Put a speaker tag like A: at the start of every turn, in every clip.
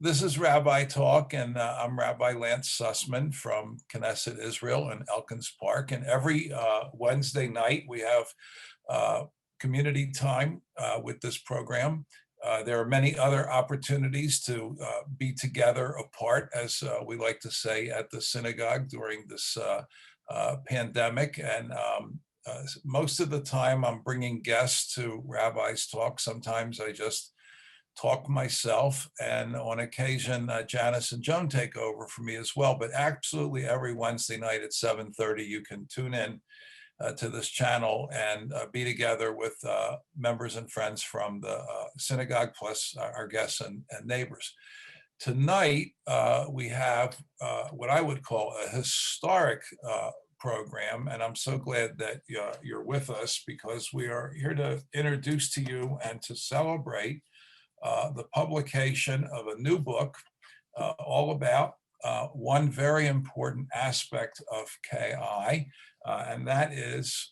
A: This is Rabbi Talk, and I'm Rabbi Lance Sussman from Knesset Israel in Elkins Park. And every Wednesday night, we have community time with this program. There are many other opportunities to be together apart, as we like to say, at the synagogue during this pandemic. And most of the time, I'm bringing guests to Rabbi's Talk. Sometimes I just talk myself, and on occasion Janice and Joan take over for me as well. But absolutely every Wednesday night at 7:30 you can tune in to this channel and be together with members and friends from the synagogue, plus our guests and neighbors. Tonight we have what I would call a historic program, and I'm so glad that you're with us, because we are here to introduce to you and to celebrate the publication of a new book all about one very important aspect of KI, and that is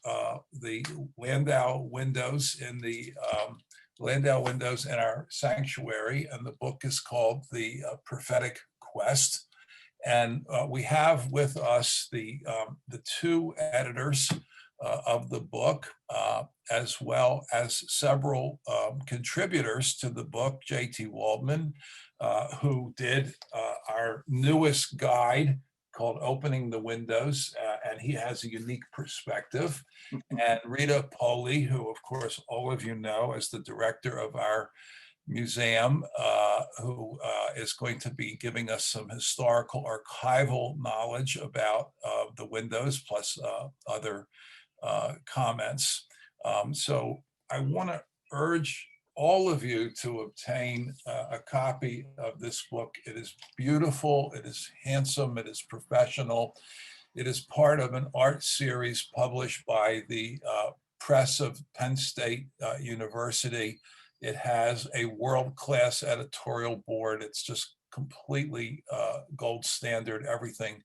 A: the Landau windows in the Landau windows in our sanctuary. And the book is called The Prophetic Quest. And we have with us the two editors of the book, as well as several contributors to the book. J.T. Waldman, who did our newest guide called Opening the Windows, and he has a unique perspective. And Rita Poley, who of course all of you know as the director of our museum, who is going to be giving us some historical archival knowledge about the windows, plus other comments. So I want to urge all of you to obtain a copy of this book. It is beautiful, it is handsome, it is professional. It is part of an art series published by the press of Penn State University. It has a world-class editorial board. It's just completely gold standard, everything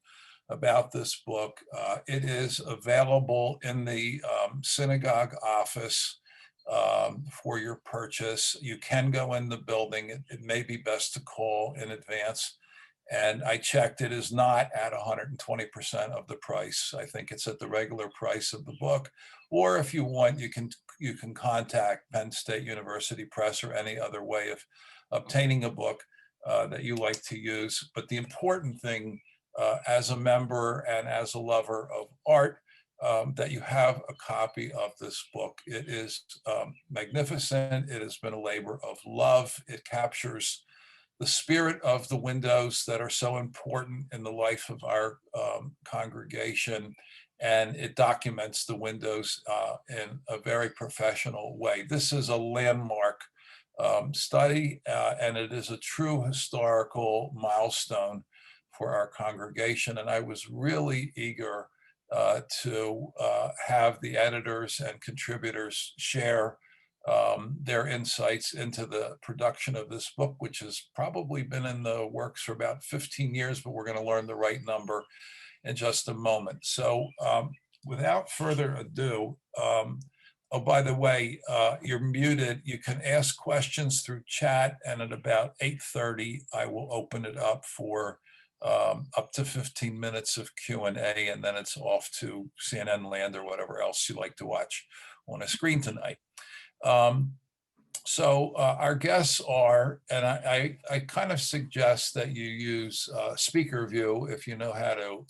A: about this book. It is available in the synagogue office for your purchase. You can go in the building. It may be best to call in advance. And I checked, it is not at 120% of the price. I think it's at the regular price of the book. Or if you want, you can contact Penn State University Press or any other way of obtaining a book that you like to use. But the important thing as a member and as a lover of art, that you have a copy of this book. It is magnificent. It has been a labor of love. It captures the spirit of the windows that are so important in the life of our congregation, and it documents the windows in a very professional way. This is a landmark study, and it is a true historical milestone for our congregation. And I was really eager to have the editors and contributors share their insights into the production of this book, which has probably been in the works for about 15 years, but we're going to learn the right number in just a moment. So without further ado, oh, by the way, you're muted. You can ask questions through chat, and at about 8:30, I will open it up for up to 15 minutes of Q&A, and then it's off to CNN Land or whatever else you like to watch on a screen tonight. So our guests are, and I kind of suggest that you use speaker view if you know how to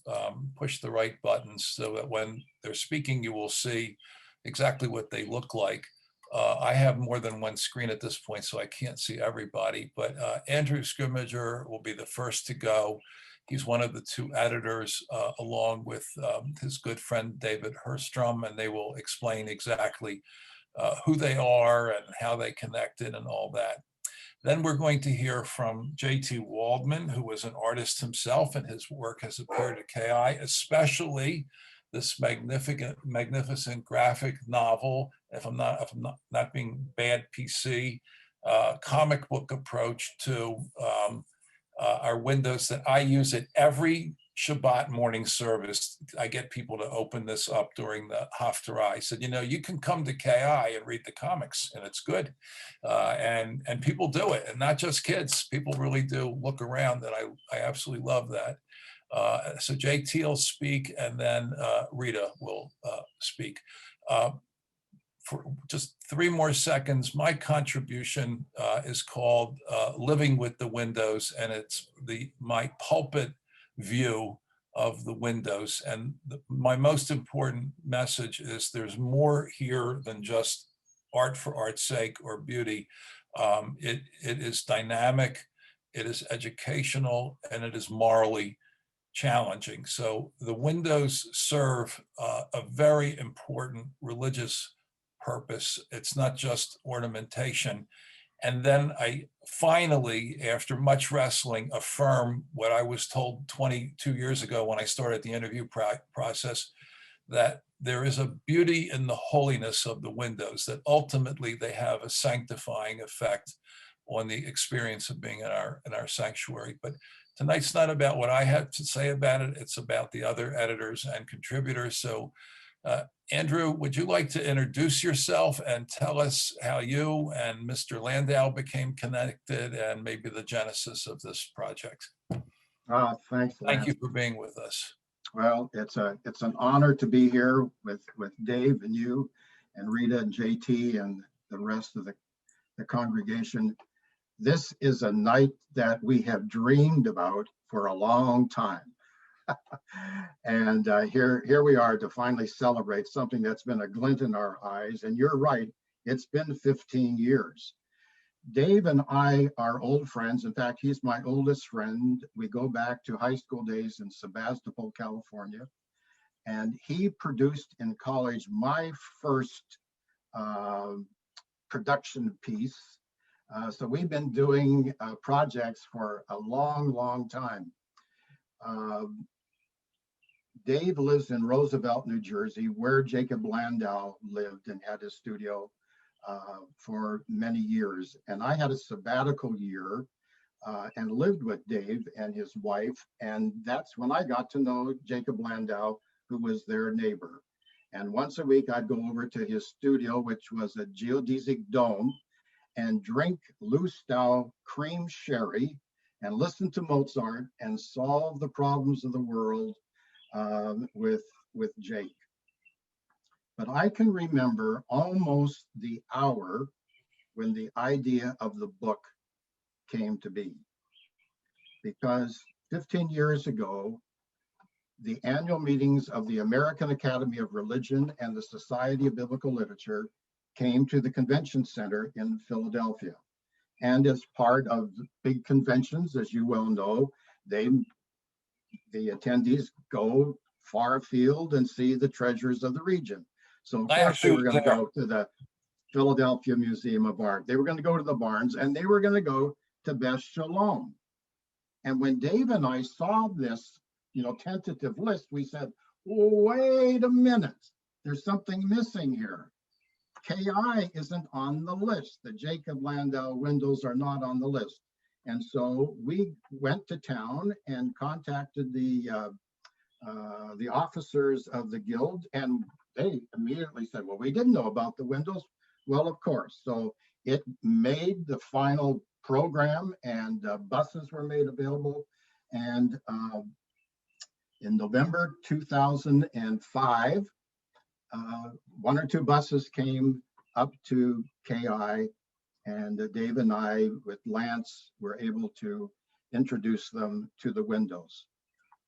A: push the right buttons, so that when they're speaking, you will see exactly what they look like. I have more than one screen at this point, so I can't see everybody, but Andrew Scrimgeour will be the first to go. He's one of the two editors, along with his good friend David Herstrom, and they will explain exactly who they are and how they connected and all that. Then we're going to hear from J.T. Waldman, who is an artist himself, and his work has appeared at KI, especially this magnificent graphic novel, if I'm not being bad PC, comic book approach to our windows that I use at every Shabbat morning service, I get people to open this up during the Haftarah. I said, you can come to KI and read the comics, and it's good. And people do it, and not just kids. People really do look around, and I absolutely love that. So JT will speak, and then Rita will speak. For just 3 more seconds, my contribution is called Living with the Windows, and it's my pulpit view of the windows. And my most important message is there's more here than just art for art's sake or beauty. It is dynamic, it is educational, and it is morally challenging. So the windows serve a very important religious purpose. It's not just ornamentation. And then I finally, after much wrestling, affirm what I was told 22 years ago when I started the interview process, that there is a beauty in the holiness of the windows, that ultimately they have a sanctifying effect on the experience of being in our sanctuary. But tonight's not about what I have to say about it. It's about the other editors and contributors. So Andrew, would you like to introduce yourself and tell us how you and Mr. Landau became connected and maybe the genesis of this project?
B: Thanks, Lance.
A: Thank you for being with us.
B: Well, it's an honor to be here with Dave and you and Rita and JT and the rest of the congregation. This is a night that we have dreamed about for a long time. And here we are to finally celebrate something that's been a glint in our eyes. And you're right, it's been 15 years. Dave and I are old friends. In fact, he's my oldest friend. We go back to high school days in Sebastopol, California. And he produced in college my first production piece. So we've been doing projects for a long, long time. Dave lives in Roosevelt, New Jersey, where Jacob Landau lived and had his studio for many years. And I had a sabbatical year and lived with Dave and his wife. And that's when I got to know Jacob Landau, who was their neighbor. And once a week, I'd go over to his studio, which was a geodesic dome, and drink Landau cream sherry and listen to Mozart and solve the problems of the world with Jake. But I can remember almost the hour when the idea of the book came to be. Because 15 years ago, the annual meetings of the American Academy of Religion and the Society of Biblical Literature came to the convention center in Philadelphia. And as part of big conventions, as you well know, the attendees go far afield and see the treasures of the region. So of course they were going to go to the Philadelphia Museum of Art. They were going to go to the Barnes, and they were going to go to Beth Shalom. And when Dave and I saw this, tentative list, we said, oh, wait a minute, there's something missing here. KI isn't on the list. The Jacob Landau windows are not on the list. And so we went to town and contacted the officers of the guild, and they immediately said, well, we didn't know about the windows. Well, of course. So it made the final program, and buses were made available. And in November 2005, 1 or 2 buses came up to KI, and Dave and I, with Lance, were able to introduce them to the windows.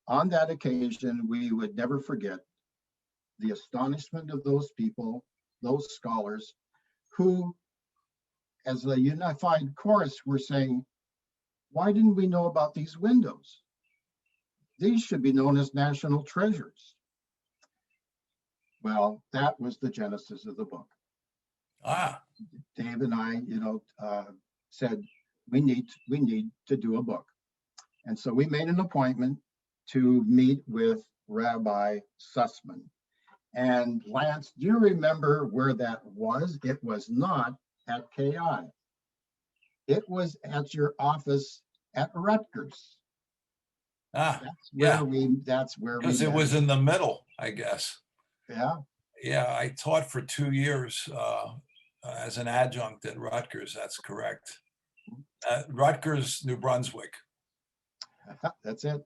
B: On that occasion, we would never forget the astonishment of those people, those scholars, who, as a unified chorus, were saying, why didn't we know about these windows? These should be known as national treasures. Well, that was the genesis of the book. Dave and I, said we need to do a book, and so we made an appointment to meet with Rabbi Sussman. And Lance, do you remember where that was? It was not at KI. It was at your office at Rutgers.
A: Ah,
B: That's
A: yeah,
B: where we
A: because it
B: met.
A: was in the middle, I guess.
B: Yeah.
A: Yeah, I taught for 2 years as an adjunct at Rutgers. That's correct. Rutgers, New Brunswick.
B: That's it.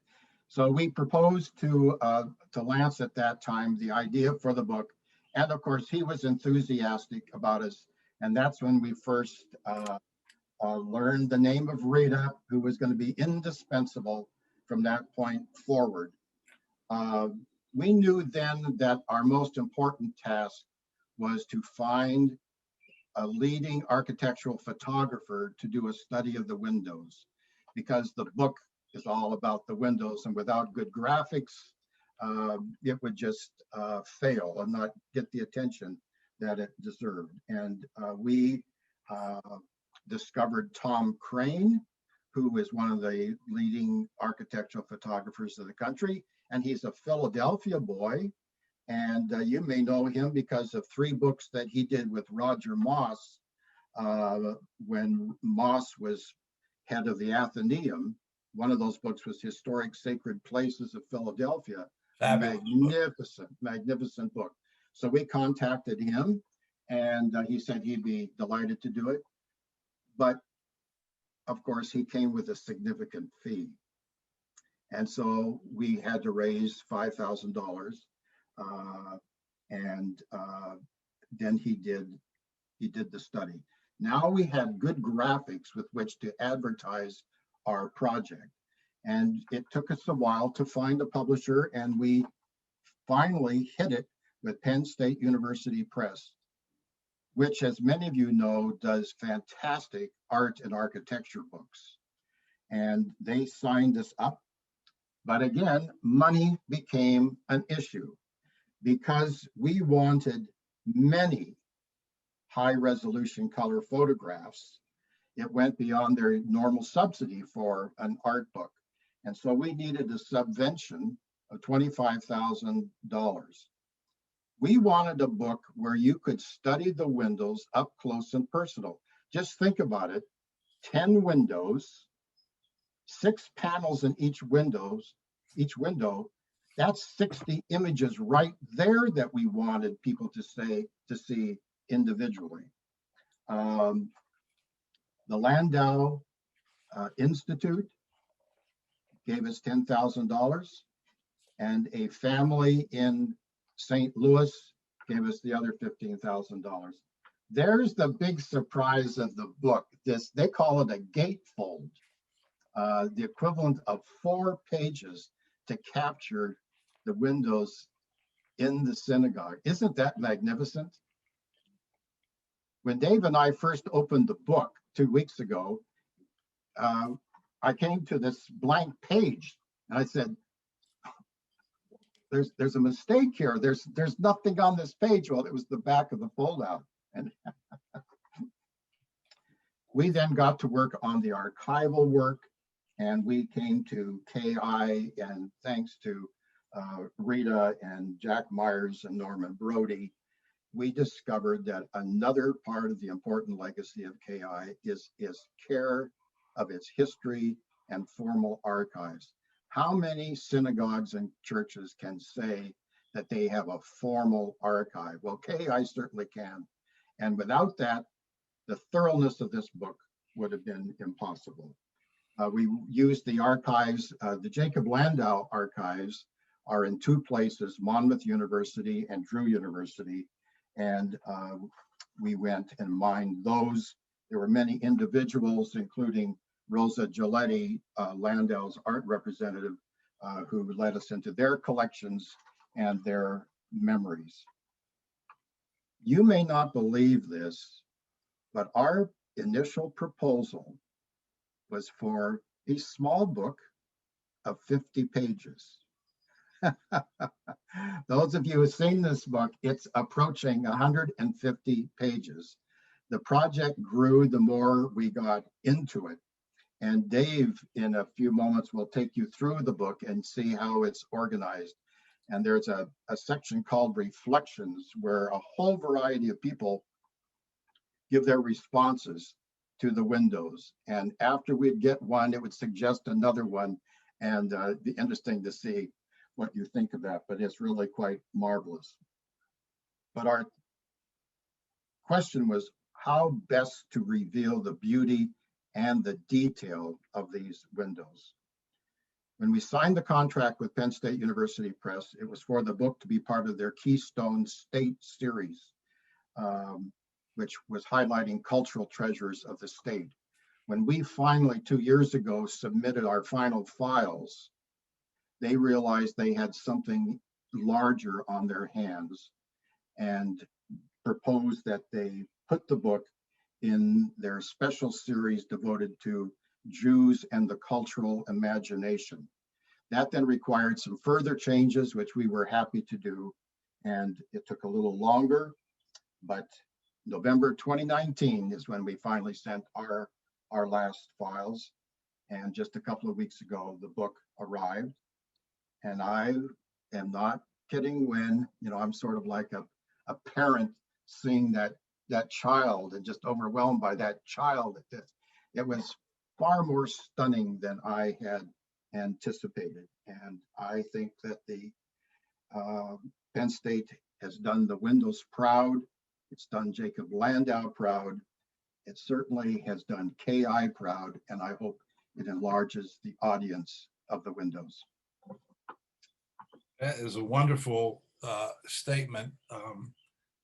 B: So we proposed to Lance at that time the idea for the book, and of course he was enthusiastic about us. And that's when we first learned the name of Rita, who was going to be indispensable from that point forward. Uh, we knew then that our most important task was to find a leading architectural photographer to do a study of the windows, because the book is all about the windows, and without good graphics, it would just fail and not get the attention that it deserved. And we discovered Tom Crane, who is one of the leading architectural photographers of the country, and he's a Philadelphia boy. And you may know him because of 3 books that he did with Roger Moss when Moss was head of the Athenaeum. One of those books was Historic Sacred Places of Philadelphia, a
A: Fabulous book.
B: magnificent book. So we contacted him, and he said he'd be delighted to do it. But of course, he came with a significant fee. And so we had to raise $5,000. And then he did the study. Now we had good graphics with which to advertise our project. And it took us a while to find a publisher, and we finally hit it with Penn State University Press, which, as many of you know, does fantastic art and architecture books. And they signed us up. But again, money became an issue because we wanted many high resolution color photographs. It went beyond their normal subsidy for an art book. And so we needed a subvention of $25,000. We wanted a book where you could study the windows up close and personal. Just think about it, 10 windows, 6 panels in each window, that's 60 images right there that we wanted people to see individually. The Landau Institute gave us $10,000, and a family in St. Louis gave us the other $15,000. There's the big surprise of the book. They call it a gatefold, the equivalent of 4 pages to capture the windows in the synagogue. Isn't that magnificent? When Dave and I first opened the book 2 weeks ago, I came to this blank page and I said, there's a mistake here. There's nothing on this page. Well, it was the back of the foldout. And we then got to work on the archival work, and we came to KI, and thanks to Rita and Jack Myers and Norman Brody, we discovered that another part of the important legacy of KI is care of its history and formal archives. How many synagogues and churches can say that they have a formal archive? Well, KI certainly can. And without that, the thoroughness of this book would have been impossible. We used the archives, the Jacob Landau archives are in 2 places, Monmouth University and Drew University. And we went and mined those. There were many individuals, including Rosa Giletti, Landau's art representative, who led us into their collections and their memories. You may not believe this, but our initial proposal was for a small book of 50 pages. Those of you who've seen this book, it's approaching 150 pages. The project grew the more we got into it. And Dave, in a few moments, will take you through the book and see how it's organized. And there's a section called Reflections, where a whole variety of people give their responses to the windows. And after we'd get one, it would suggest another one. And it'd be interesting to see what you think of that, but it's really quite marvelous. But our question was how best to reveal the beauty and the detail of these windows. When we signed the contract with Penn State University Press, it was for the book to be part of their Keystone State series, which was highlighting cultural treasures of the state. When we finally, 2 years ago, submitted our final files, they realized they had something larger on their hands and proposed that they put the book in their special series devoted to Jews and the cultural imagination. That then required some further changes, which we were happy to do. And it took a little longer, but November 2019 is when we finally sent our last files. And just a couple of weeks ago, the book arrived. And I am not kidding when, I'm sort of like a parent seeing that child and just overwhelmed by that child. It was far more stunning than I had anticipated. And I think that the Penn State has done the windows proud. It's done Jacob Landau proud. It certainly has done KI proud, and I hope it enlarges the audience of the windows.
A: That is a wonderful statement.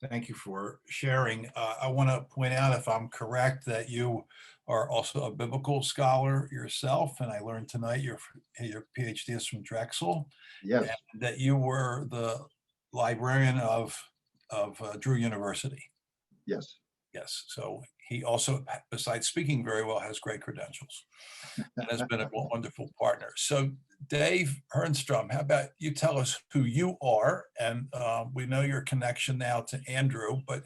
A: Thank you for sharing. I want to point out, if I'm correct, that you are also a biblical scholar yourself, and I learned tonight your PhD is from Drexel.
B: Yes.
A: And that you were the librarian of Drew University.
B: Yes.
A: Yes. So he also, besides speaking very well, has great credentials and has been a wonderful partner. So Dave Herstrom, how about you tell us who you are? And we know your connection now to Andrew, but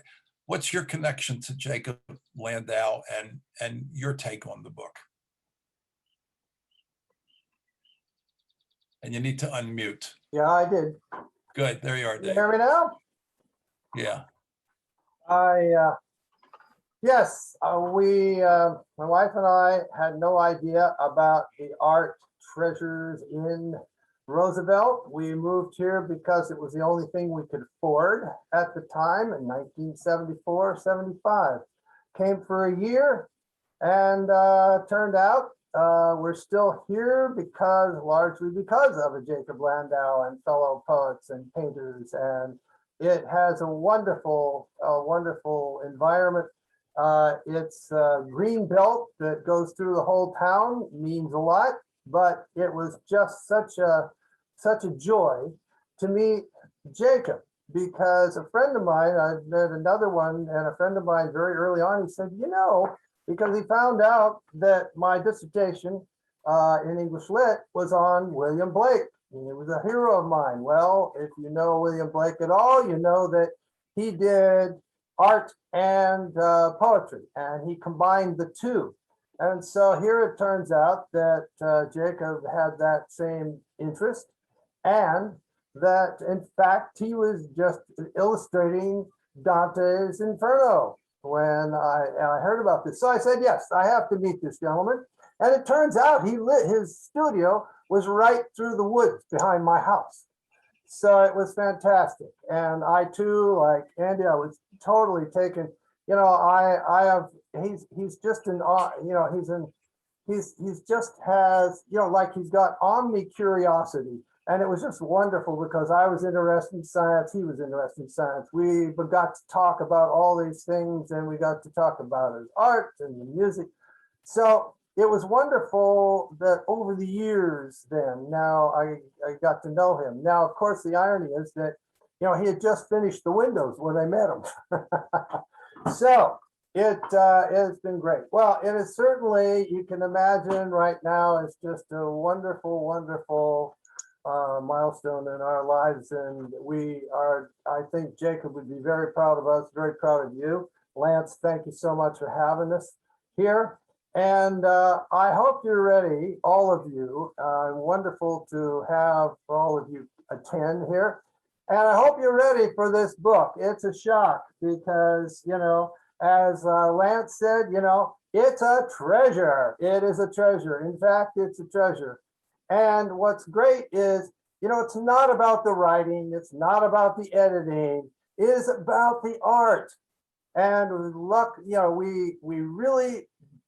A: what's your connection to Jacob Landau and your take on the book? And you need to unmute.
C: Yeah, I did.
A: Good. There you are,
C: You
A: Dave.
C: hear me now?
A: Yeah.
C: Yes, my wife and I had no idea about the art treasures in Roosevelt. We moved here because it was the only thing we could afford at the time in 1974, 75. Came for a year and turned out we're still here largely because of a Jacob Landau and fellow poets and painters, and it has a wonderful environment. It's a green belt that goes through the whole town, means a lot, but it was just such a joy to meet Jacob, because a friend of mine, I've met another one, and a friend of mine very early on, he said, because he found out that my dissertation in English Lit was on William Blake. And he was a hero of mine. Well, if you know William Blake at all, you know that he did art and poetry, and he combined the two. And so here it turns out that Jacob had that same interest, and that in fact he was just illustrating Dante's Inferno when I heard about this. So I said, yes, I have to meet this gentleman. And it turns out his studio was right through the woods behind my house. So it was fantastic. And I too, like Andy, I was totally taken. He's just an, he's just has, like he's got omni curiosity. And it was just wonderful because I was interested in science. He was interested in science. We got to talk about all these things, and we got to talk about his art and the music. So it was wonderful that over the years then, now I got to know him. Now, of course, the irony is that, he had just finished the windows when I met him. So it's been great. Well, it is certainly, you can imagine right now, it's just a wonderful, wonderful milestone in our lives. And I think Jacob would be very proud of us, very proud of you. Lance, thank you so much for having us here. And I hope you're ready, all of you. Wonderful to have all of you attend here. And I hope you're ready for this book. It's a shock because, as Lance said, it's a treasure. It is a treasure. In fact, it's a treasure. And what's great is, it's not about the writing, it's not about the editing, it is about the art. And luck, we really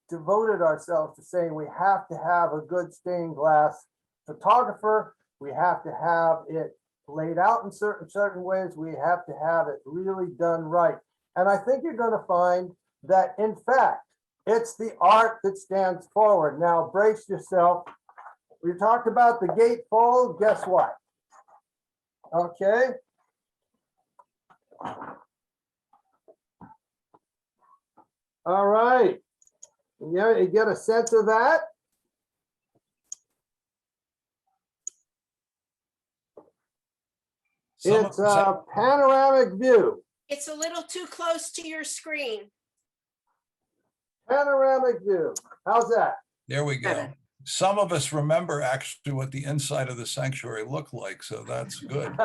C: devoted ourselves to saying we have to have a good stained glass photographer. We have to have it laid out in certain ways. We have to have it really done right. And I think you're going to find that, in fact, it's the art that stands forward. Now, brace yourself. We talked about the gatefold. Guess what? Okay. All right. Yeah, you get a sense of that? It's a panoramic view.
D: It's a little too close to your screen.
C: Panoramic view. How's that?
A: There we go. Some of us remember actually what the inside of the sanctuary looked like, so that's good.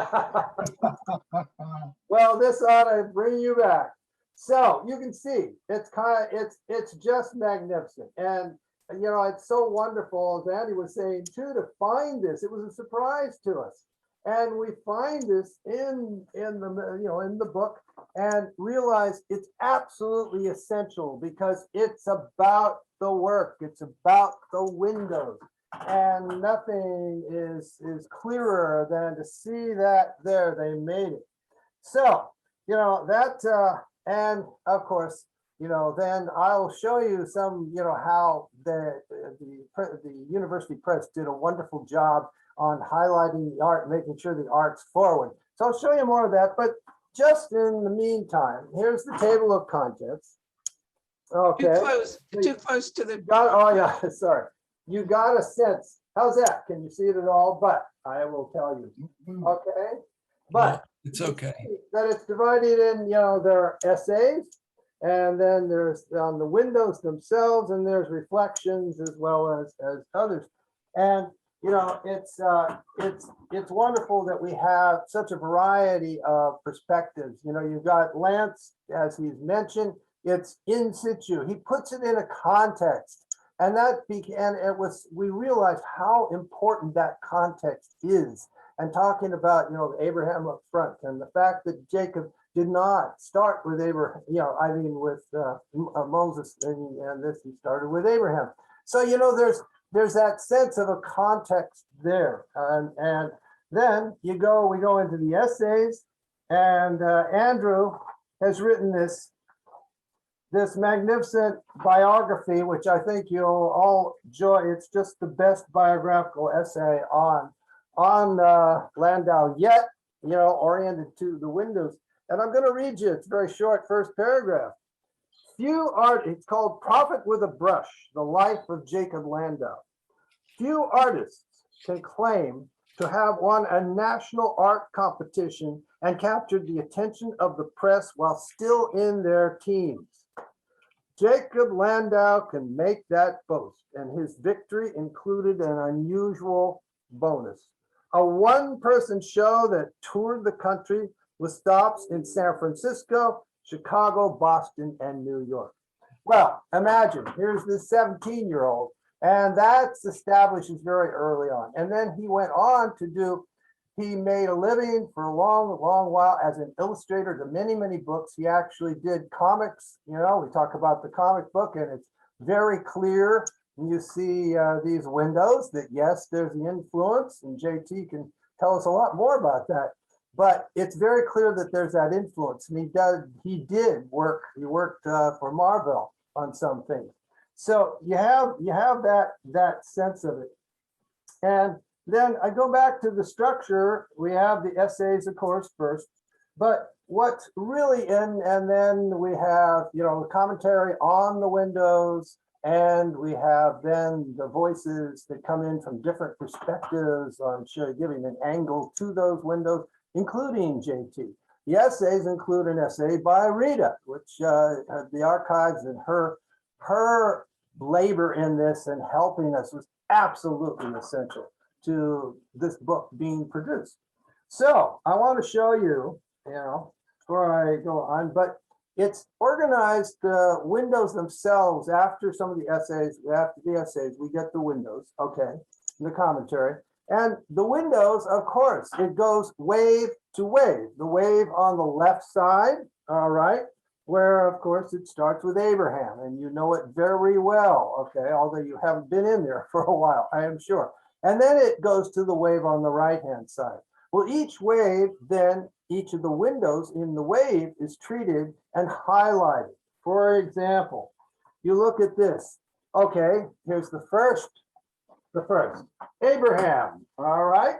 C: Well, this ought to bring you back. So you can see it's it's just magnificent. And it's so wonderful, as Andy was saying too, to find this. It was a surprise to us. And we find this in the book and realize it's absolutely essential because it's about the work, it's about the windows, and nothing is clearer than to see that there they made it. So that and of course then I'll show you some how the University Press did a wonderful job on highlighting the art, making sure the art's forward. So I'll show you more of that, but just in the meantime, here's the table of contents. Okay.
E: Too close to the.
C: Oh yeah, sorry. You got a sense. How's that? Can you see it at all? But I will tell you. Okay. But
A: it's okay.
C: That it's divided in, there are essays, and then there's on the windows themselves, and there's reflections as well as others. And it's wonderful that we have such a variety of perspectives. You've got Lance, as he's mentioned, it's in situ. He puts it in a context, and we realized how important that context is. And talking about, Abraham up front, and the fact that Jacob did not start with Abraham, with Moses, and this, he started with Abraham. So, there's that sense of a context there. And then we go into the essays, and Andrew has written this magnificent biography, which I think you'll all enjoy. It's just the best biographical essay on Landau yet, oriented to the windows. And I'm going to read you, it's very short, first paragraph. It's called Prophet with a Brush, the life of Jacob Landau. Few artists can claim to have won a national art competition and captured the attention of the press while still in their teens. Jacob Landau can make that boast, and his victory included an unusual bonus. A one-person show that toured the country with stops in San Francisco, Chicago, Boston, and New York. Well, imagine, here's this 17-year-old, and that's establishes very early on. And then he went on to he made a living for a long, long while as an illustrator to many, many books. He actually did comics. We talk about the comic book, and it's very clear. You see these windows that, yes, there's the influence, and JT can tell us a lot more about that. But it's very clear that there's that influence, and he did work. He worked for Marvel on some things. So you have that sense of it. And then I go back to the structure. We have the essays, of course, first. But what's really and then we have the commentary on the windows. And we have then the voices that come in from different perspectives on giving an angle to those windows, including JT. The essays include an essay by Rita, which the archives and her labor in this and helping us was absolutely essential to this book being produced. So I want to show you, before I go on, but it's organized, the windows themselves after some of the essays, we get the windows, okay. the commentary. And the windows, of course, it goes wave to wave. The wave on the left side, all right, where of course it starts with Abraham, and you know it very well, okay, although you haven't been in there for a while, I am sure. And then it goes to the wave on the right-hand side. Well, each wave, then each of the windows in the wave is treated and highlighted. For example, you look at this. Okay, here's the first, Abraham, all right?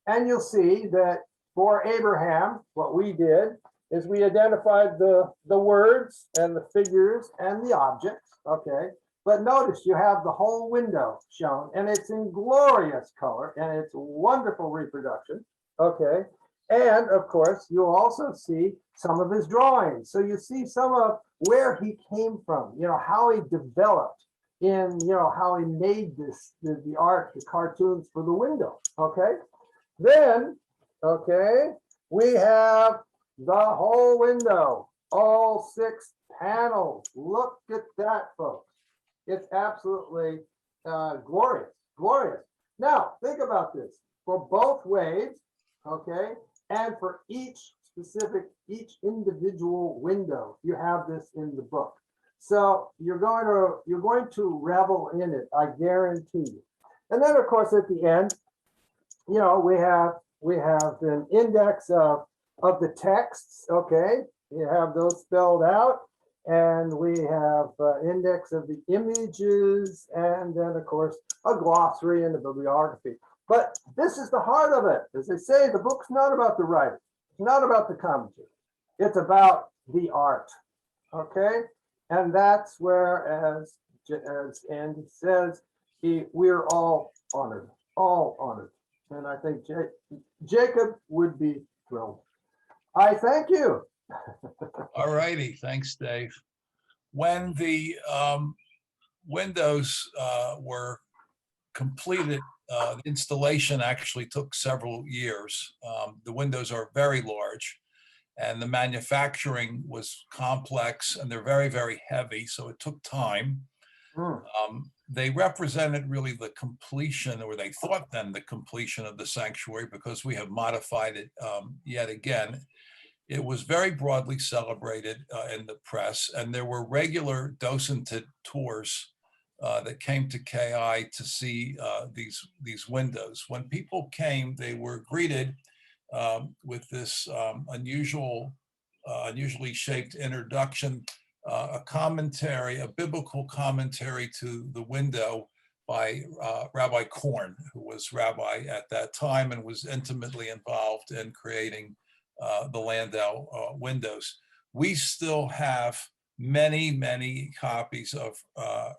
C: And you'll see that for Abraham, what we did is we identified the words and the figures and the objects, okay? But notice you have the whole window shown, and it's in glorious color, and it's wonderful reproduction, okay? And of course, you'll also see some of his drawings. So you see some of where he came from, you know, how he developed in, you know, how he made this, the art, the cartoons for the window, okay? Then, okay, we have the whole window, all 6 panels. Look at that, folks. It's absolutely glorious, glorious. Now, think about this. For both waves, okay, and for each individual window, you have this in the book. So you're going to revel in it, I guarantee you. And then, of course, at the end, you know, we have an index of the texts. Okay, you have those spelled out, and we have index of the images, and then of course a glossary and a bibliography. But this is the heart of it. As they say, the book's not about the writing, it's not about the commentary, it's about the art. Okay, and that's where, as Andy says, we're all honored, and I think Jacob would be thrilled. I thank you.
A: All righty, thanks, Dave. When the windows were completed, the installation actually took several years. The windows are very large, and the manufacturing was complex, and they're very, very heavy, so it took time. They represented really the completion, or they thought then the completion of the sanctuary, because we have modified it yet again. It was very broadly celebrated in the press, and there were regular docented tours that came to KI to see these windows. When people came, they were greeted with this unusually shaped introduction, a commentary, a biblical commentary to the window by Rabbi Korn, who was rabbi at that time and was intimately involved in creating the Landau windows. We still have many, many copies of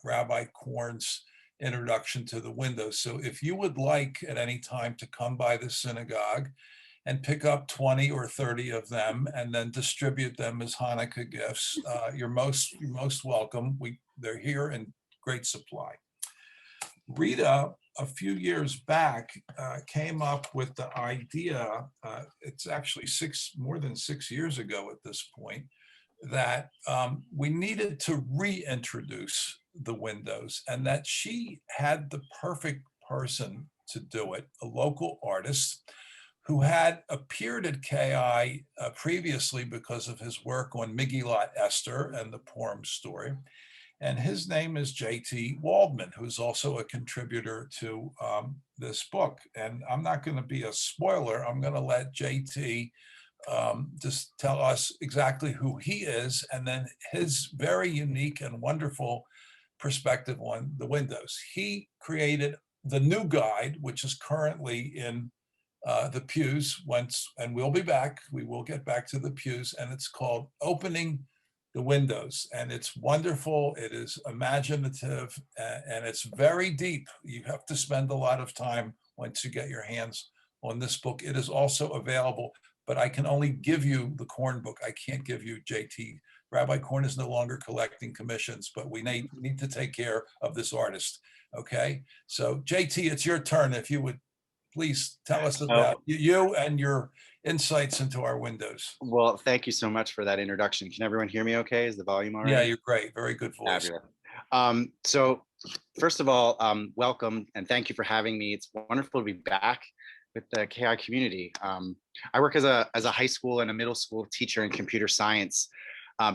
A: Rabbi Korn's introduction to the windows. So if you would like at any time to come by the synagogue and pick up 20 or 30 of them and then distribute them as Hanukkah gifts, you're most welcome. They're here in great supply. Rita, a few years back, came up with the idea, it's actually more than 6 years ago at this point, that we needed to reintroduce the windows, and that she had the perfect person to do it, a local artist who had appeared at KI previously because of his work on Megillat Esther and the Purim story. And his name is J.T. Waldman, who's also a contributor to this book. And I'm not going to be a spoiler. I'm going to let J.T. just tell us exactly who he is, and then his very unique and wonderful perspective on the windows. He created the new guide, which is currently in the pews and we'll be back. We will get back to the pews, and it's called Opening the Windows, and it's wonderful. It is imaginative, and it's very deep. You have to spend a lot of time once you get your hands on this book. It is also available, but I can only give you the Korn book. I can't give you JT. Rabbi Korn is no longer collecting commissions, but we need to take care of this artist. Okay, so JT, it's your turn. If you would please tell us about you and your insights into our windows.
F: Well, thank you so much for that introduction. Can everyone hear me okay? Is the volume all right?
A: Yeah, you're great. Very good voice.
F: So First of all, welcome and thank you for having me. It's wonderful to be back with the KI community. I work as a high school and a middle school teacher in computer science.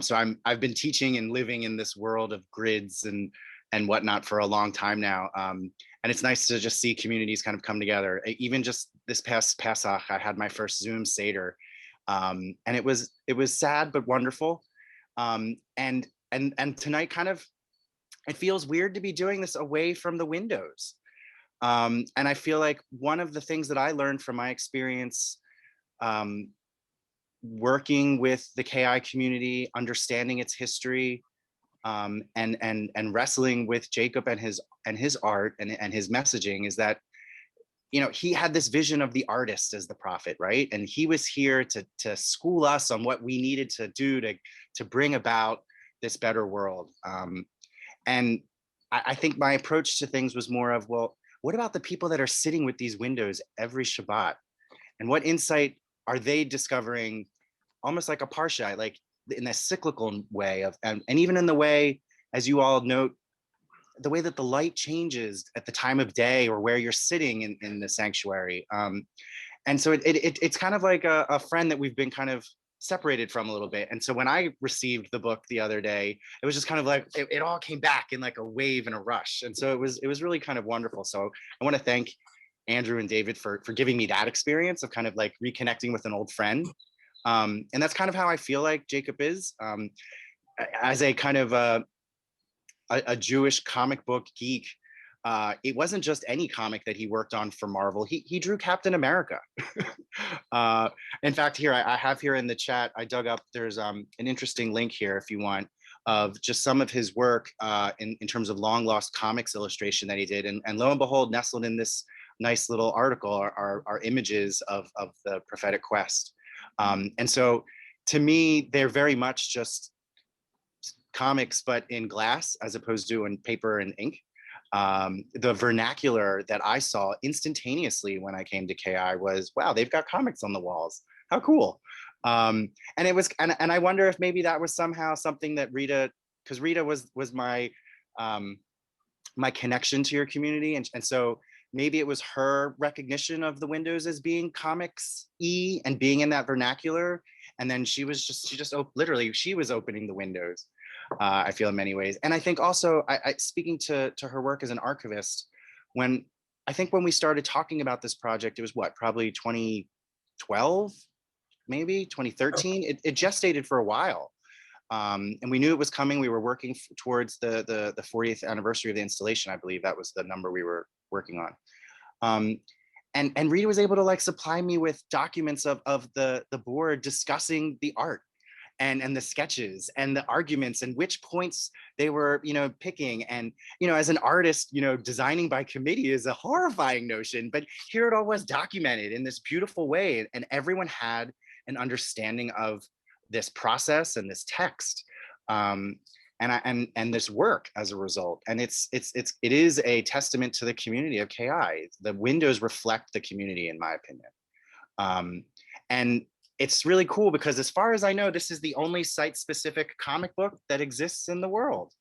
F: So I've been teaching and living in this world of grids and whatnot for a long time now. And it's nice to just see communities kind of come together. Even just this past Pesach, I had my first Zoom Seder, and it was sad but wonderful. And tonight, kind of, it feels weird to be doing this away from the windows. And I feel like one of the things that I learned from my experience working with the KI community, understanding its history, and wrestling with Jacob and his art and his messaging is that, you know, he had this vision of the artist as the prophet, right? And he was here to school us on what we needed to do to bring about this better world. And I think my approach to things was more of, well, what about the people that are sitting with these windows every Shabbat? And what insight are they discovering, almost like a parsha, like in a cyclical way of, and even in the way, as you all note, the way that the light changes at the time of day or where you're sitting in the sanctuary. And so it's kind of like a friend that we've been kind of separated from a little bit. And so when I received the book the other day, it was just kind of like, it all came back in like a wave and a rush. And so it was really kind of wonderful. So I want to thank Andrew and David for giving me that experience of kind of like reconnecting with an old friend. And that's kind of how I feel like Jacob is, as a kind of a Jewish comic book geek. It wasn't just any comic that he worked on for Marvel. He drew Captain America. In fact, here I have here in the chat, I dug up, there's an interesting link here if you want, of just some of his work in terms of long lost comics illustration that he did. And lo and behold, nestled in this nice little article are images of the prophetic quest. And so to me, they're very much just comics, but in glass as opposed to in paper and ink. The vernacular that I saw instantaneously when I came to KI was, wow, they've got comics on the walls. How cool. And it was, and I wonder if maybe that was somehow something that Rita, because Rita was my my connection to your community. And so maybe it was her recognition of the windows as being comics-y and being in that vernacular. And then she just literally, she was opening the windows. I feel in many ways. And I think also, speaking to her work as an archivist, when we started talking about this project, it was what, probably 2012, maybe 2013. It gestated for a while. And we knew it was coming. We were working towards the 40th anniversary of the installation. I believe that was the number we were working on. And Rita was able to like supply me with documents of the board discussing the art and the sketches and the arguments and which points they were, picking. And, as an artist, designing by committee is a horrifying notion, but here it all was documented in this beautiful way. And everyone had an understanding of this process and this text. And this work as a result. And it is a testament to the community of KI. The windows reflect the community, in my opinion. And it's really cool because as far as I know, this is the only site-specific comic book that exists in the world,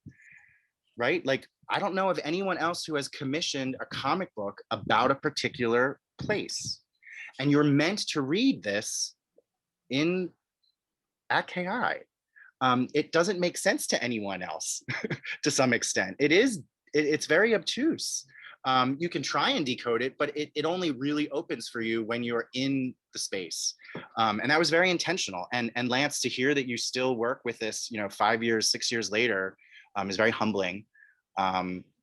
F: right? Like, I don't know of anyone else who has commissioned a comic book about a particular place. And you're meant to read this at KI. It doesn't make sense to anyone else to some extent. It's very obtuse. You can try and decode it, but it only really opens for you when you're in the space. And that was very intentional. And Lance, to hear that you still work with this, 5 years, 6 years later, is very humbling.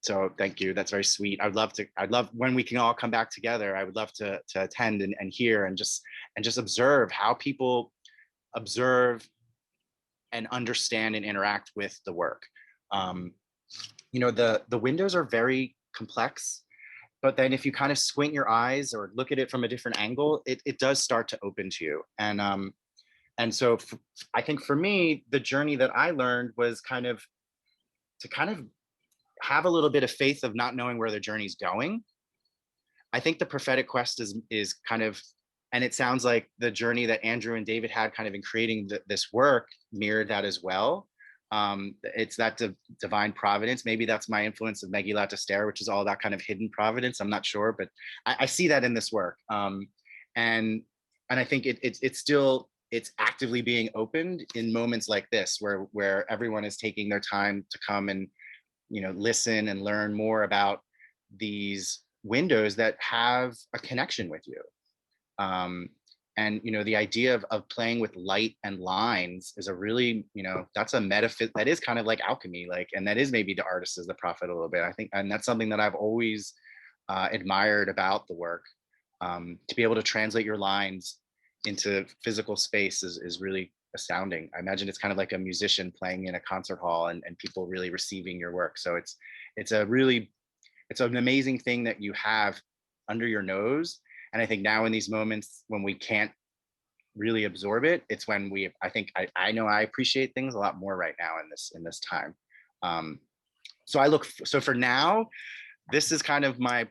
F: So thank you. That's very sweet. I'd love when we can all come back together. I would love to attend and hear and just observe how people observe and understand and interact with the work. The windows are very complex, but then if you kind of squint your eyes or look at it from a different angle, it does start to open to you. And so I think for me, the journey that I learned was to have a little bit of faith of not knowing where the journey's going. I think the prophetic quest is kind of, and it sounds like the journey that Andrew and David had kind of in creating this work mirrored that as well. It's that divine providence. Maybe that's my influence of Megillat Esther, which is all that kind of hidden providence. I'm not sure, but I see that in this work. And I think it's actively being opened in moments like this, where everyone is taking their time to come and, listen and learn more about these windows that have a connection with you. And the idea of playing with light and lines is a really, that's a metaphysics that is kind of like alchemy, and that is maybe the artist is the prophet a little bit, I think. And that's something that I've always admired about the work. To be able to translate your lines into physical space is really astounding. I imagine it's kind of like a musician playing in a concert hall and people really receiving your work. So it's an amazing thing that you have under your nose. And I think now in these moments when we can't really absorb it, it's when I know I appreciate things a lot more right now in this time. So for now, this is kind of my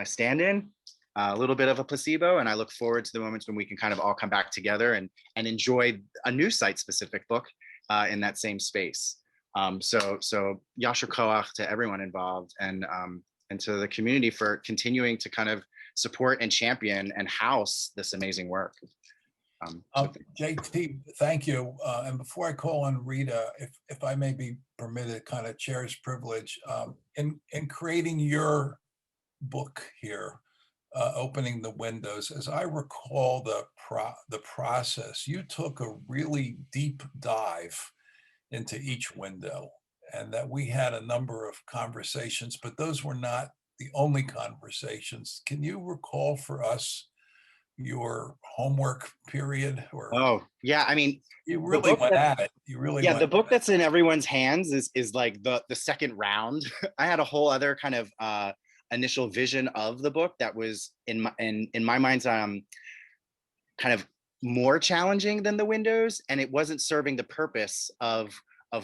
F: stand-in, a little bit of a placebo, and I look forward to the moments when we can kind of all come back together and enjoy a new site-specific book in that same space. So Yasher Koach to everyone involved, and to the community for continuing to kind of support and champion and house this amazing work.
A: JT, thank you. And before I call on Rita, if I may be permitted, kind of chair's privilege, in creating your book here, opening the windows, as I recall the process, you took a really deep dive into each window, and that we had a number of conversations, but those were not the only conversations. Can you recall for us your homework period?
F: Oh yeah, I mean,
A: you really went at it.
F: The book that's in everyone's hands is like the second round. I had a whole other kind of initial vision of the book that was in my mind's kind of more challenging than the windows, and it wasn't serving the purpose of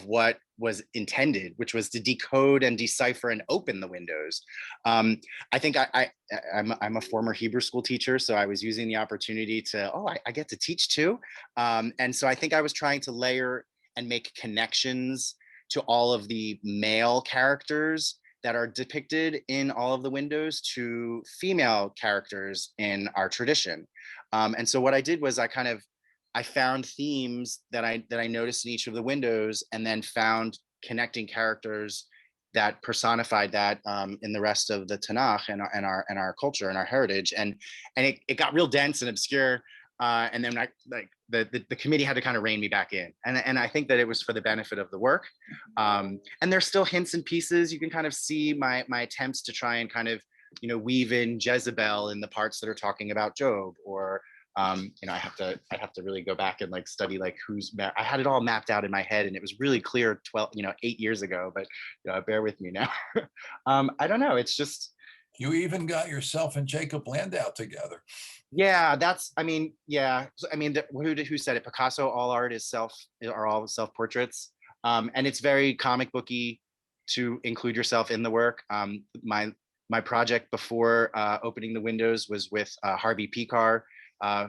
F: what was intended, which was to decode and decipher and open the windows. I think I'm a former Hebrew school teacher, so I was using the opportunity to, I get to teach too. And so I think I was trying to layer and make connections to all of the male characters that are depicted in all of the windows to female characters in our tradition. And so what I did was I found themes that I noticed in each of the windows, and then found connecting characters that personified that in the rest of the Tanakh and our culture and our heritage. And it got real dense and obscure. And then the committee had to kind of rein me back in. And I think that it was for the benefit of the work. And there's still hints and pieces. You can kind of see my attempts to try and kind of, weave in Jezebel in the parts that are talking about Job, or I have to really go back and study I had it all mapped out in my head, and it was really clear 8 years ago, but bear with me now. I don't know. It's just,
A: you even got yourself and Jacob Landau together.
F: Yeah, who said it? Picasso, all art are all self-portraits. And it's very comic booky to include yourself in the work. My project before opening the windows was with Harvey Pekar,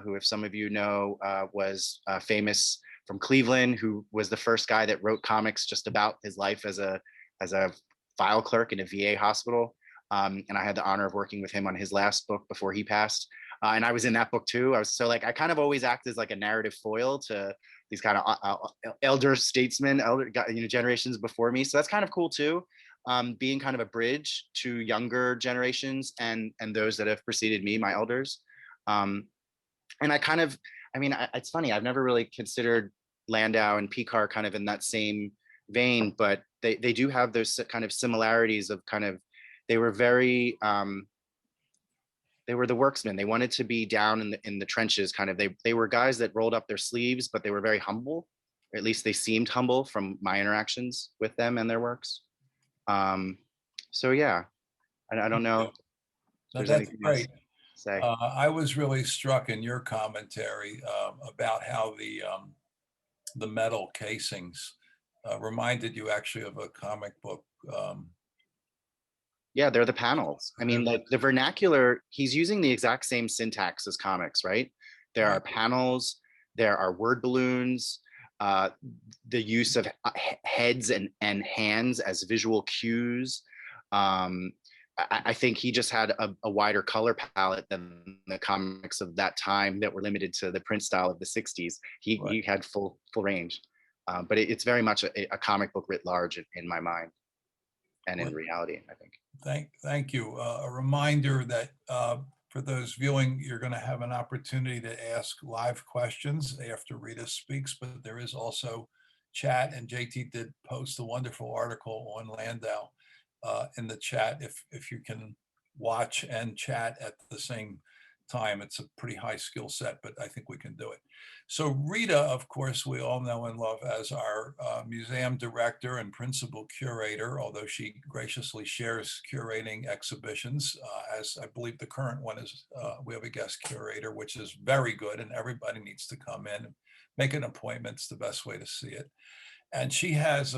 F: who, if some of you know, was famous from Cleveland, who was the first guy that wrote comics just about his life as a file clerk in a VA hospital. And I had the honor of working with him on his last book before he passed. And I was in that book too. I kind of always act as a narrative foil to these kind of elder statesmen, generations before me. So that's kind of cool too. Being kind of a bridge to younger generations and those that have preceded me, my elders. And it's funny, I've never really considered Landau and Pekar kind of in that same vein, but they do have those kind of similarities of they were very, they were the worksmen. They wanted to be down in the trenches, they were guys that rolled up their sleeves, but they were very humble, or at least they seemed humble from my interactions with them and their works. So yeah, I don't know.
A: That's great.
F: Say.
A: I was really struck in your commentary about how the metal casings reminded you actually of a comic book.
F: Yeah, they're the panels. I mean, the vernacular, he's using the exact same syntax as comics, right? There are panels, there are word balloons, uh, the use of heads and hands as visual cues. I think he just had a wider color palette than the comics of that time that were limited to the print style of the 60s. He had full range. But it's very much a comic book writ large in my mind and in reality, I think.
A: Thank you. A reminder that for those viewing, you're going to have an opportunity to ask live questions after Rita speaks, but there is also chat, and JT did post a wonderful article on Landau in the chat. If you can watch and chat at the same time, it's a pretty high skill set, but I think we can do it. So Rita, of course, we all know and love as our museum director and principal curator, although she graciously shares curating exhibitions, as I believe the current one is, we have a guest curator, which is very good, and everybody needs to come in and make an appointment. It's the best way to see it. And she has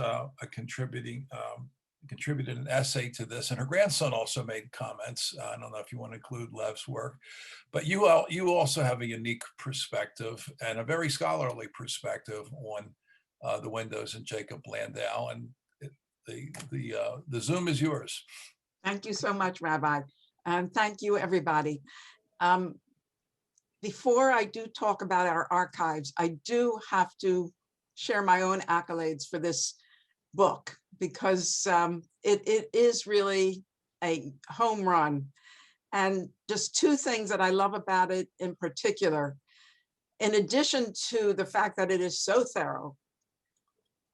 A: contributed an essay to this, and her grandson also made comments. I don't know if you want to include Lev's work, but you also have a unique perspective and a very scholarly perspective on the windows in Jacob Landau, and the Zoom is yours.
E: Thank you so much, Rabbi. And thank you, everybody. Before I do talk about our archives, I do have to share my own accolades for this book, because it is really a home run. And just two things that I love about it in particular, in addition to the fact that it is so thorough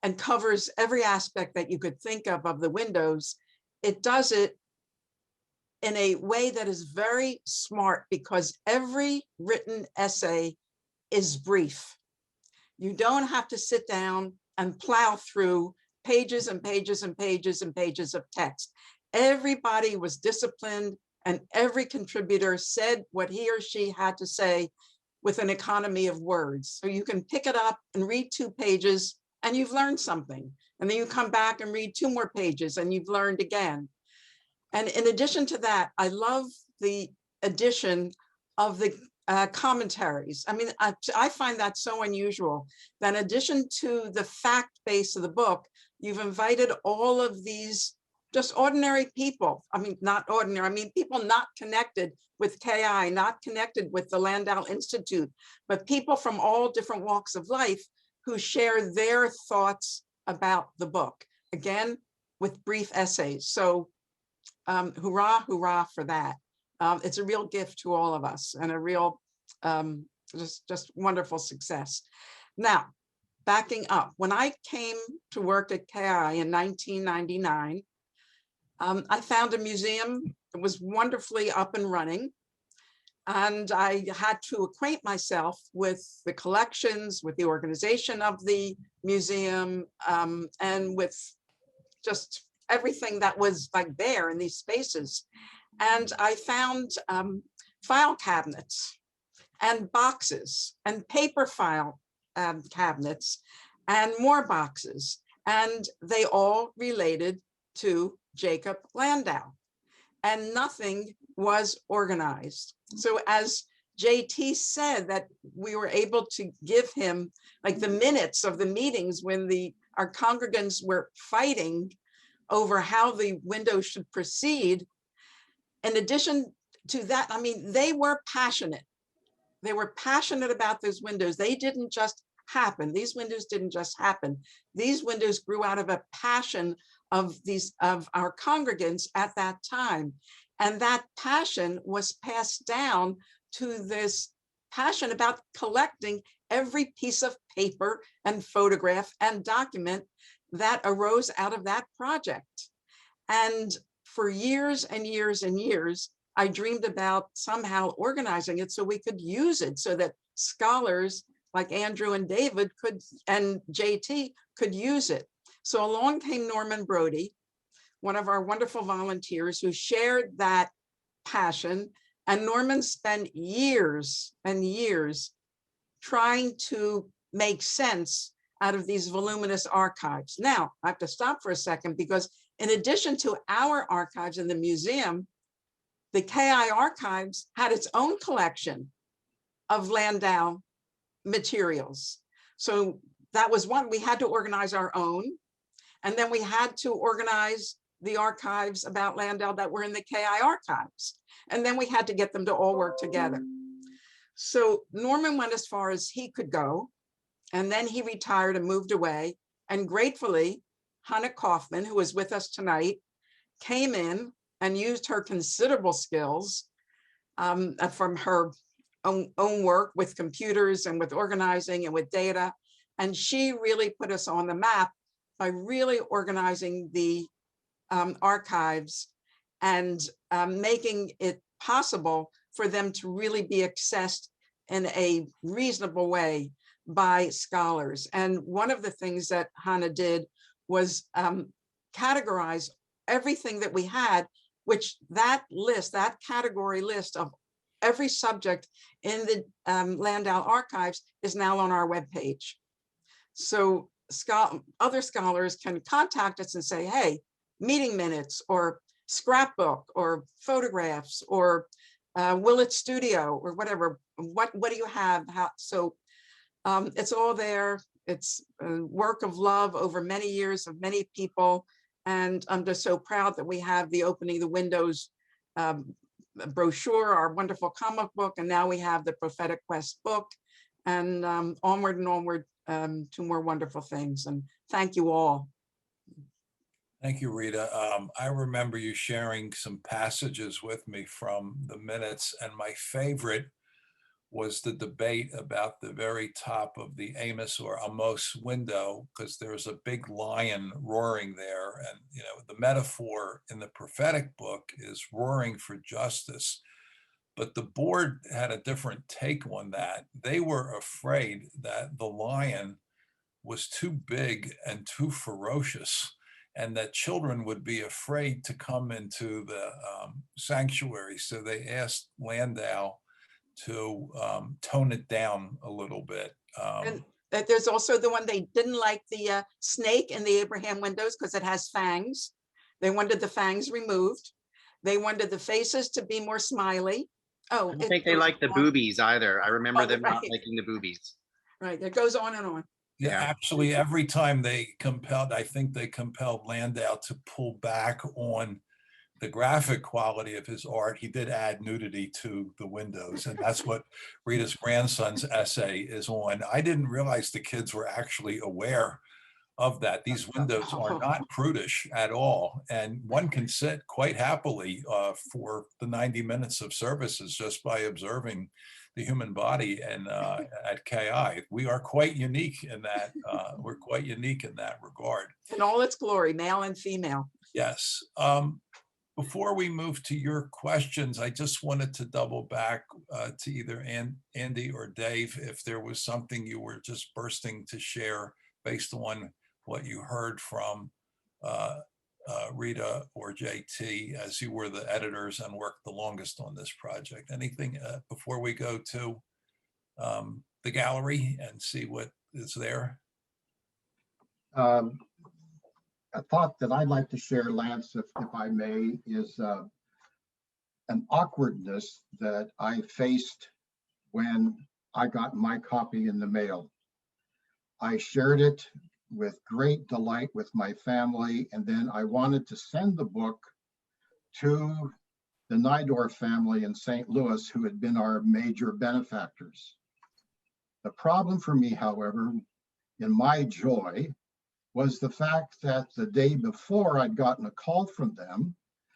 E: and covers every aspect that you could think of the windows, it does it in a way that is very smart, because every written essay is brief. You don't have to sit down and plow through pages and pages and pages and pages of text. Everybody was disciplined, and every contributor said what he or she had to say with an economy of words. So you can pick it up and read 2 pages and you've learned something. And then you come back and read 2 more pages and you've learned again. And in addition to that, I love the addition of the commentaries. I mean, I find that so unusual that in addition to the fact base of the book, you've invited all of these just ordinary people. I mean, not ordinary, I mean, people not connected with KI, not connected with the Landau Institute, but people from all different walks of life who share their thoughts about the book, again, with brief essays. So hurrah, hurrah for that. It's a real gift to all of us and a real, just wonderful success. Now, backing up, when I came to work at KI in 1999, I found a museum that was wonderfully up and running. And I had to acquaint myself with the collections, with the organization of the museum, and with just everything that was like there in these spaces. And I found file cabinets and boxes and paper file cabinets and more boxes. And they all related to Jacob Landau, and nothing was organized. So as JT said, that we were able to give him like the minutes of the meetings when our congregants were fighting over how the window should proceed. In addition to that, I mean, they were passionate. They were passionate about those windows. They didn't just happen. These windows didn't just happen. These windows grew out of a passion of our congregants at that time. And that passion was passed down to this passion about collecting every piece of paper and photograph and document that arose out of that project. And for years and years and years, I dreamed about somehow organizing it so we could use it, so that scholars like Andrew and David and JT could use it. So along came Norman Brody, one of our wonderful volunteers who shared that passion. And Norman spent years and years trying to make sense out of these voluminous archives. Now, I have to stop for a second, because in addition to our archives in the museum, the KI Archives had its own collection of Landau materials. So that was one. We had to organize our own. And then we had to organize the archives about Landau that were in the KI archives. And then we had to get them to all work together. So Norman went as far as he could go. And then he retired and moved away. And gratefully, Hannah Kaufman, who is with us tonight, came in and used her considerable skills from her own work with computers and with organizing and with data. And she really put us on the map by really organizing the archives and making it possible for them to really be accessed in a reasonable way by scholars. And one of the things that Hannah did was categorize everything that we had, which that list, that category list of every subject in the Landau archives is now on our webpage. So other scholars can contact us and say, hey, meeting minutes or scrapbook or photographs or Willett Studio or whatever. What do you have? So it's all there. It's a work of love over many years of many people. And I'm just so proud that we have the Opening the Windows brochure, our wonderful comic book, and now we have the Prophetic Quest book, and onward and onward to more wonderful things. And thank you all.
A: Thank you, Rita. I remember you sharing some passages with me from the minutes, and my favorite was the debate about the very top of the Amos or Amos window, because there's a big lion roaring there. And, you know, the metaphor in the prophetic book is roaring for justice. But the board had a different take on that. They were afraid that the lion was too big and too ferocious, and that children would be afraid to come into the sanctuary. So they asked Landau to tone it down a little bit.
E: And there's also the one they didn't like, the snake in the Abraham windows because it has fangs. They wanted the fangs removed. They wanted the faces to be more smiley. Oh,
F: I don't think they like the boobies either. I remember them not
E: right.
F: liking the boobies.
E: Right, it goes on and on.
A: Yeah,
F: Yeah.
A: actually, every time they compelled, I think they compelled Landau to pull back on the graphic quality of his art. He did add nudity to the windows, and that's what Rita's grandson's essay is on. I didn't realize the kids were actually aware of that. These windows are not prudish at all, and one can sit quite happily for the 90 minutes of services just by observing the human body. And at KI, we are quite unique in that. We're quite unique in that regard.
E: In all its glory, male and female.
A: Yes. Before we move to your questions, I just wanted to double back to either Andy or Dave, if there was something you were just bursting to share based on what you heard from Rita or JT, as you were the editors and worked the longest on this project. Anything before we go to the gallery and see what is there?
B: A thought that I'd like to share, Lance, if I may, is an awkwardness that I faced when I got my copy in the mail. I shared it with great delight with my family, and then I wanted to send the book to the Nydorf family in St. Louis, who had been our major benefactors. The problem for me, however, in my joy, was the fact that the day before I'd gotten a call from them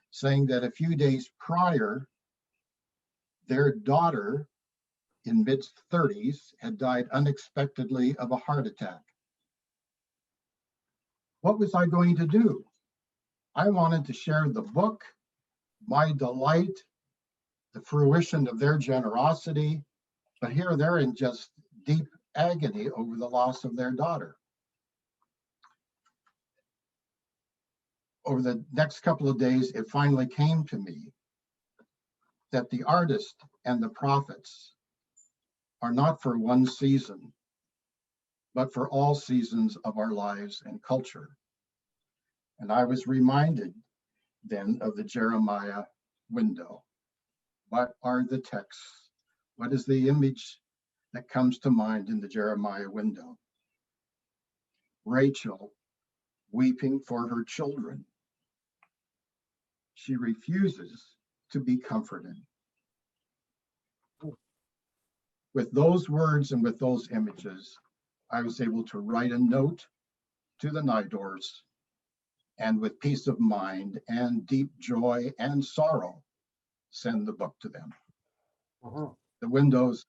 B: saying that a few days prior, their daughter in mid-30s had died unexpectedly of a heart attack. What was I going to do? I wanted to share the book, my delight, the fruition of their generosity, but here they're in just deep agony over the loss of their daughter. Over the next couple of days, it finally came to me that the artist and the prophets are not for one season, but for all seasons of our lives and culture. And I was reminded then of the Jeremiah window. What are the texts? What is the image that comes to mind in the Jeremiah window? Rachel weeping for her children. She refuses to be comforted. With those words and with those images, I was able to write a note to the Nidors, and with peace of mind and deep joy and sorrow, send the book to them. The windows,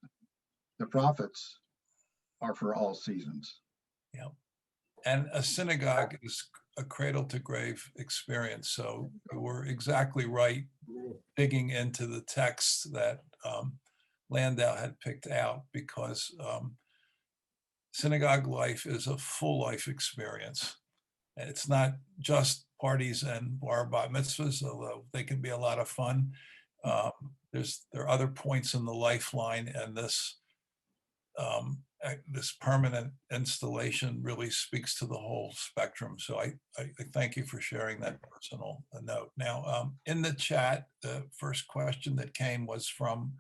B: the prophets, are for all seasons.
A: Yeah. And a synagogue is a cradle to grave experience. So you were exactly right, digging into the text that Landau had picked out, because synagogue life is a full life experience. And it's not just parties and bar mitzvahs, although they can be a lot of fun. There are other points in the lifeline, and this permanent installation really speaks to the whole spectrum. So I thank you for sharing that personal note. Now, in the chat, the first question that came was from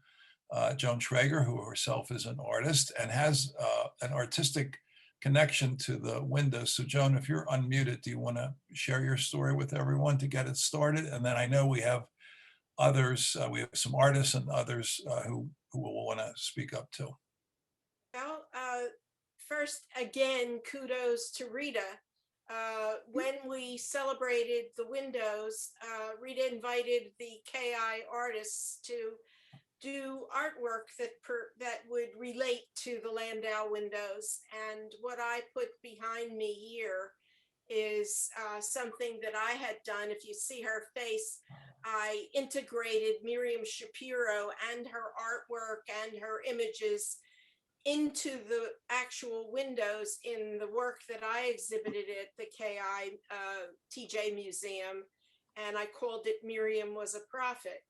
A: Joan Shrager, who herself is an artist and has an artistic connection to the windows. So Joan, if you're unmuted, do you want to share your story with everyone to get it started? And then I know we have others, we have some artists and others who will want to speak up too.
D: Well, first, again, kudos to Rita. When we celebrated the windows, Rita invited the KI artists to do artwork that would relate to the Landau windows. And what I put behind me here is something that I had done. If you see her face, I integrated Miriam Shapiro and her artwork and her images into the actual windows in the work that I exhibited at the KI TJ Museum. And I called it Miriam Was a Prophet,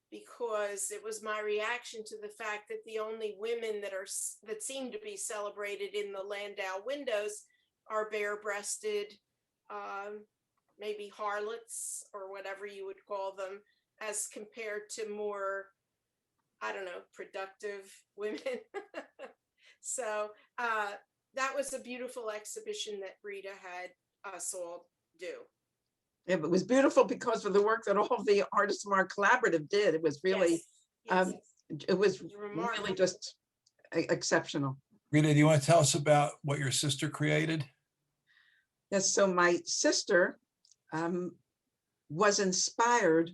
D: because it was my reaction to the fact that the only women that seem to be celebrated in the Landau windows are bare-breasted, maybe harlots or whatever you would call them, as compared to more, I don't know, productive women. So that was a beautiful exhibition that Rita had us all do.
E: Yeah, but it was beautiful because of the work that all the artists from our collaborative did. It was really,
D: Yes.
E: it was
D: Remarkable.
E: really just exceptional.
A: Rita, do you want to tell us about what your sister created?
E: Yes, so my sister was inspired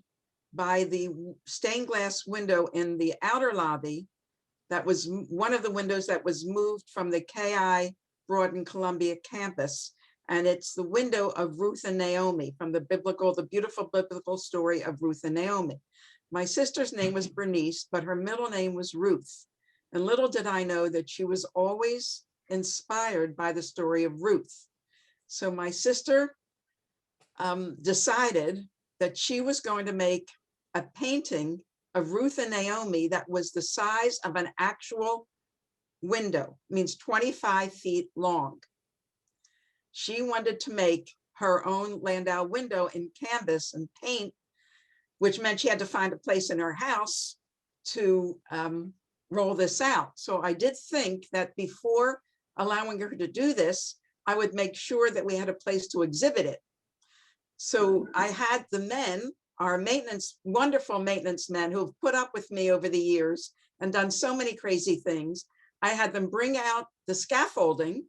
E: by the stained glass window in the outer lobby. That was one of the windows that was moved from the KI Broad Columbia campus. And it's the window of Ruth and Naomi from the beautiful biblical story of Ruth and Naomi. My sister's name was Bernice, but her middle name was Ruth. And little did I know that she was always inspired by the story of Ruth. So my sister decided that she was going to make a painting of Ruth and Naomi that was the size of an actual window, means 25 feet long. She wanted to make her own Landau window in canvas and paint, which meant she had to find a place in her house to roll this out. So I did think that before allowing her to do this, I would make sure that we had a place to exhibit it. So I had the men, our wonderful maintenance men who have put up with me over the years and done so many crazy things. I had them bring out the scaffolding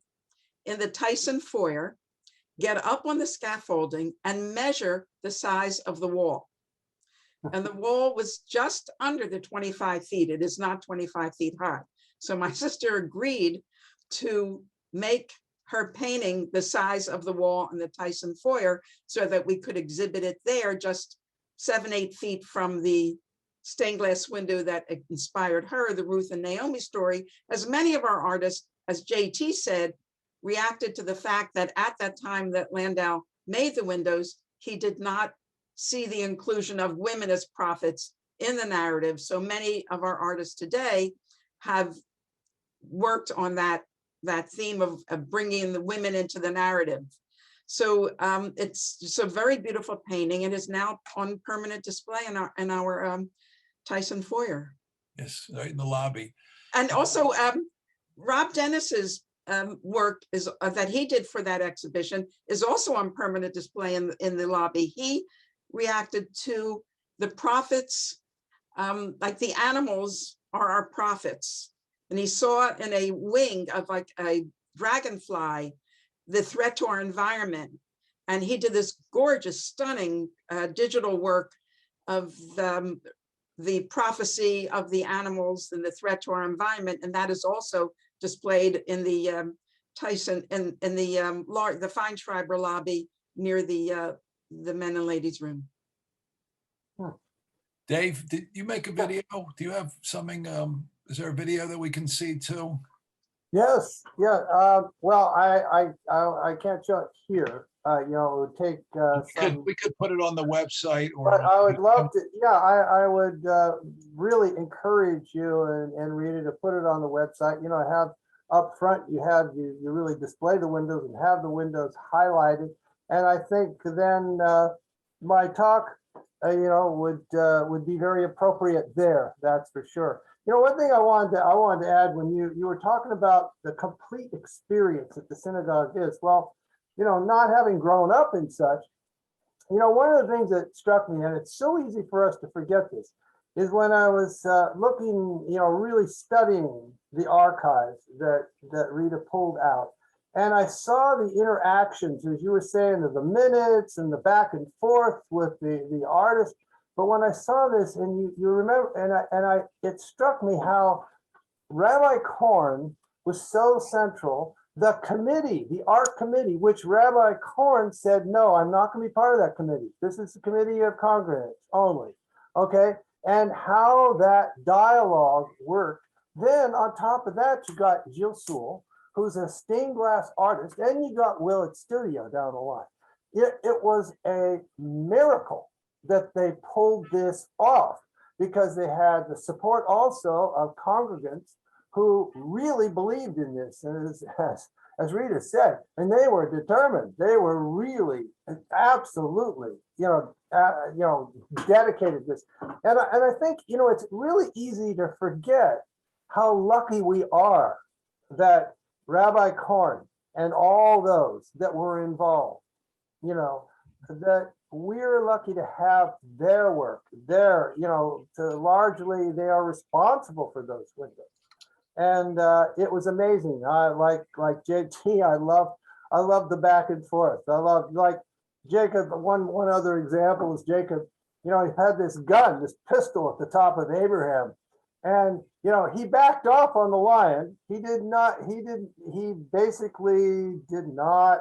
E: in the Tyson foyer, get up on the scaffolding and measure the size of the wall. And the wall was just under the 25 feet. It is not 25 feet high. So my sister agreed to make her painting the size of the wall in the Tyson foyer so that we could exhibit it there, just 7-8 feet from the stained glass window that inspired her, the Ruth and Naomi story. As many of our artists, as JT said, reacted to the fact that at that time that Landau made the windows, he did not see the inclusion of women as prophets in the narrative. So many of our artists today have worked on that theme of bringing the women into the narrative. So it's a very beautiful painting. It is now on permanent display in our Tyson foyer.
A: Yes, right in the lobby.
E: And also Rob Dennis's work is that he did for that exhibition is also on permanent display in the lobby. He reacted to the prophets, like the animals are our prophets. And he saw in a wing of like a dragonfly, the threat to our environment. And he did this gorgeous, stunning digital work of the prophecy of the animals and the threat to our environment. And that is also displayed in the Tyson, in the Feinschreiber lobby near the men and ladies room.
A: Dave, did you make a video? Do you have something, is there a video that we can see too?
C: Yes, yeah. Well, I can't show it here. You know, it would take some.
A: We could put it on the website,
C: But
A: or
C: I would love to. Yeah, I would really encourage you and Rita to put it on the website. You know, have up front. You really display the windows and have the windows highlighted. And I think then my talk, you know, would be very appropriate there. That's for sure. You know, one thing I wanted to add when you were talking about the complete experience that the synagogue is. Well, you know, not having grown up in such, you know, one of the things that struck me, and it's so easy for us to forget this, is when I was looking, you know, really studying the archives that Rita pulled out. And I saw the interactions, as you were saying, of the minutes and the back and forth with the artist. But when I saw this, and you remember, it struck me how Rabbi Korn was so central. The committee, the art committee, which Rabbi Korn said, no, I'm not going to be part of that committee. This is the committee of congregants only. Okay. And how that dialogue worked. Then on top of that, you got Gilles Sewell, who's a stained glass artist, and you got Willett Studio down the line. It was a miracle that they pulled this off, because they had the support also of congregants who really believed in this. And as Rita said, and they were determined, they were really absolutely, dedicated to this. And I think, you know, it's really easy to forget how lucky we are that Rabbi Korn and all those that were involved, you know, that we're lucky to have their work, largely they are responsible for those windows. And it was amazing. I like JT, I love the back and forth. I love, like Jacob, one other example is Jacob, you know, he had this gun, this pistol at the top of Abraham. And, you know, he backed off on the lion. He basically did not,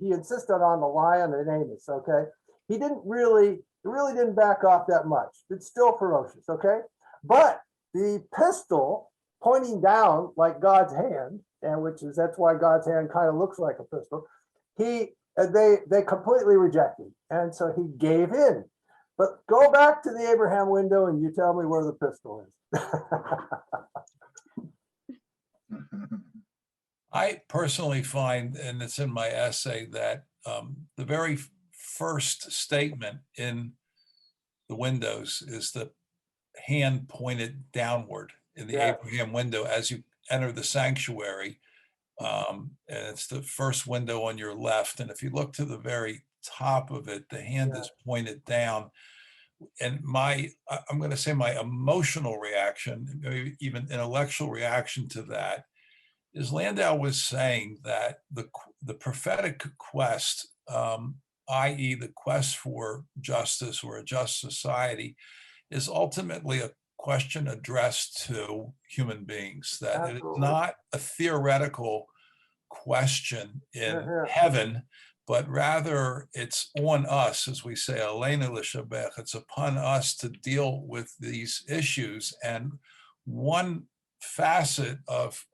C: he insisted on the lion and Amos, okay? He really didn't back off that much. It's still ferocious, okay? But the pistol pointing down like God's hand, and that's why God's hand kind of looks like a pistol, they completely rejected. And so he gave in. But go back to the Abraham window and you tell me where the pistol is.
A: I personally find, and it's in my essay, that the very first statement in the windows is the hand pointed downward in the Abraham window as you enter the sanctuary. And it's the first window on your left. And if you look to the very top of it, the hand is pointed down. And I'm going to say my emotional reaction, maybe even intellectual reaction to that, is Landau was saying that the prophetic quest, i.e. the quest for justice or a just society, is ultimately a question addressed to human beings, that Absolutely. It is not a theoretical question in heaven, but rather it's on us, as we say, Aleinu l'shabech, it's upon us to deal with these issues. And one facet of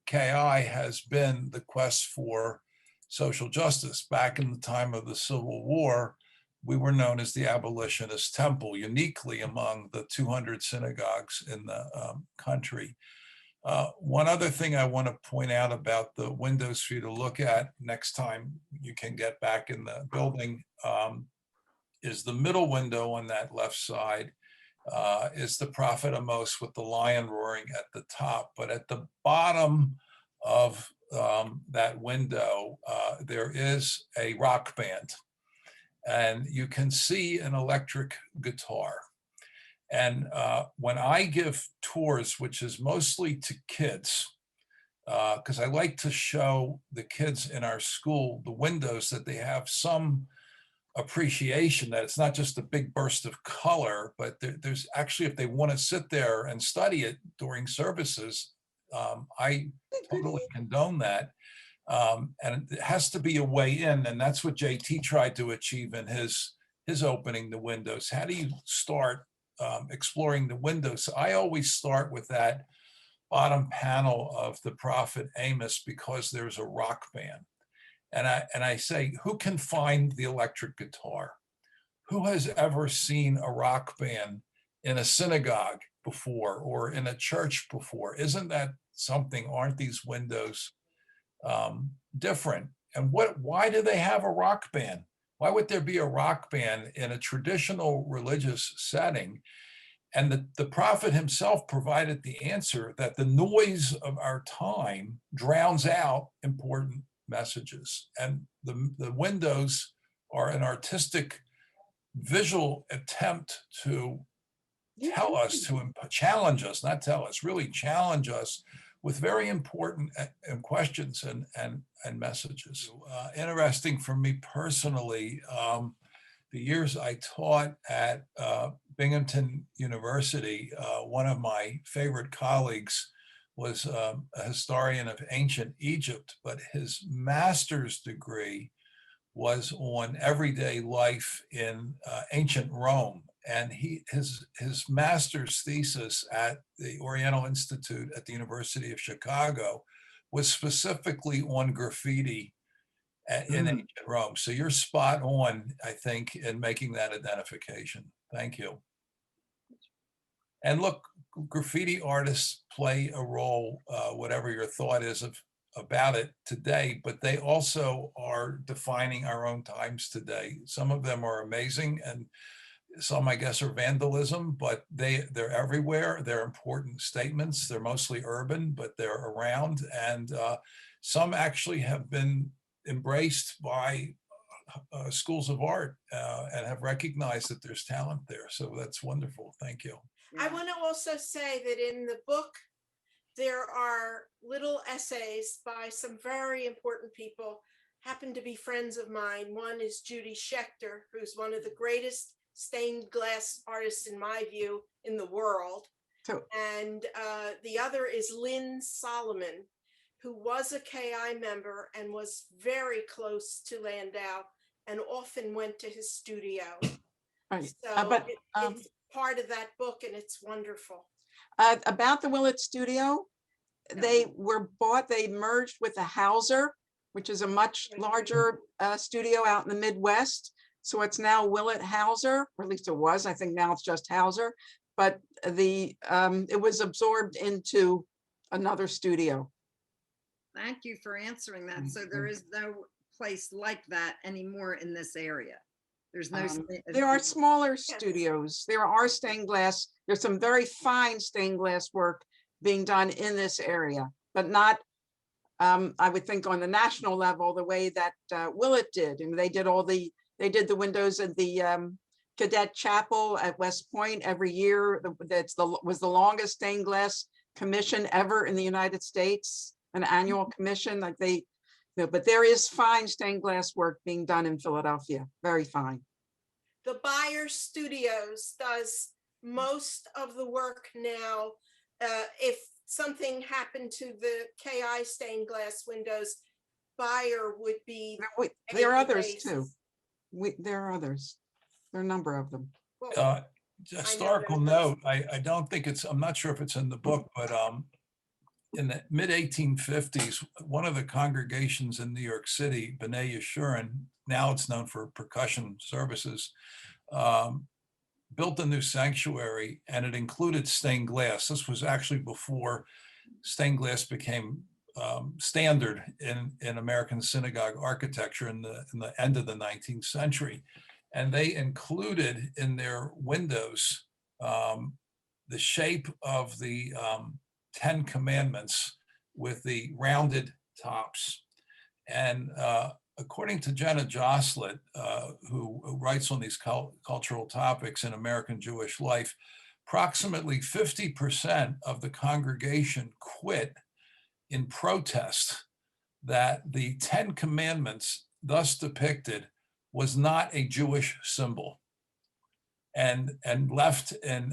A: KI has been the quest for social justice. Back in the time of the Civil War, we were known as the Abolitionist Temple, uniquely among the 200 synagogues in the country. One other thing I want to point out about the windows for you to look at next time you can get back in the building is the middle window on that left side is the Prophet Amos with the lion roaring at the top. But at the bottom of that window, there is a rock band, and you can see an electric guitar. And when I give tours, which is mostly to kids, because I like to show the kids in our school the windows, that they have some appreciation that it's not just a big burst of color, but there's actually, if they want to sit there and study it during services, I totally condone that. And it has to be a way in, and that's what JT tried to achieve in his opening the windows. How do you start exploring the windows? So I always start with that bottom panel of the prophet Amos, because there's a rock band. And I say, who can find the electric guitar? Who has ever seen a rock band in a synagogue before, or in a church before? Isn't that something? Aren't these windows different? And why do they have a rock band? Why would there be a rock band in a traditional religious setting? And the prophet himself provided the answer, that the noise of our time drowns out important messages. And the windows are an artistic visual attempt to tell us, to challenge us, not tell us, really challenge us with very important questions and messages. Interesting for me personally, the years I taught at Binghamton University, one of my favorite colleagues was a historian of ancient Egypt, but his master's degree was on everyday life in ancient Rome. And his master's thesis at the Oriental Institute at the University of Chicago was specifically on graffiti in ancient Rome. So you're spot on, I think, in making that identification. Thank you. And look, graffiti artists play a role, whatever your thought is about it today, but they also are defining our own times today. Some of them are amazing, and some, I guess, are vandalism, but they're everywhere. They're important statements. They're mostly urban, but they're around. And some actually have been embraced by schools of art and have recognized that there's talent there. So that's wonderful. Thank you.
D: I want to also say that in the book, there are little essays by some very important people, happen to be friends of mine. One is Judy Schechter, who's one of the greatest stained glass artists, in my view, in the world. And the other is Lynn Solomon, who was a KI member and was very close to Landau and often went to his studio.
E: Right.
D: So it's part of that book, and it's wonderful.
E: About the Willett Studio, they were bought, they merged with the Hauser, which is a much larger studio out in the Midwest. So it's now Willett Hauser, or at least it was. I think now it's just Hauser. But it was absorbed into another studio.
G: Thank you for answering that. So there is no place like that anymore in this area. There's no.
E: There are smaller studios. There are stained glass. There's some very fine stained glass work being done in this area, but not, I would think, on the national level, the way that Willett did. And they did the windows of the Cadet Chapel at West Point every year. Was the longest stained glass commission ever in the United States, an annual commission. But there is fine stained glass work being done in Philadelphia, very fine.
D: The Bayer Studios does most of the work now. If something happened to the KI stained glass windows, Bayer would be.
E: There are others too. There are others. There are a number of them.
A: Historical note, I don't think I'm not sure if it's in the book, but in the mid 1850s, one of the congregations in New York City, B'nai Yeshurun, now it's known for percussion services, built a new sanctuary, and it included stained glass. This was actually before stained glass became standard in American synagogue architecture in the end of the 19th century. And they included in their windows the shape of the 10 Commandments with the rounded tops. And according to Jenna Joslet, who writes on these cultural topics in American Jewish life, approximately 50% of the congregation quit in protest that the 10 Commandments thus depicted was not a Jewish symbol, and left in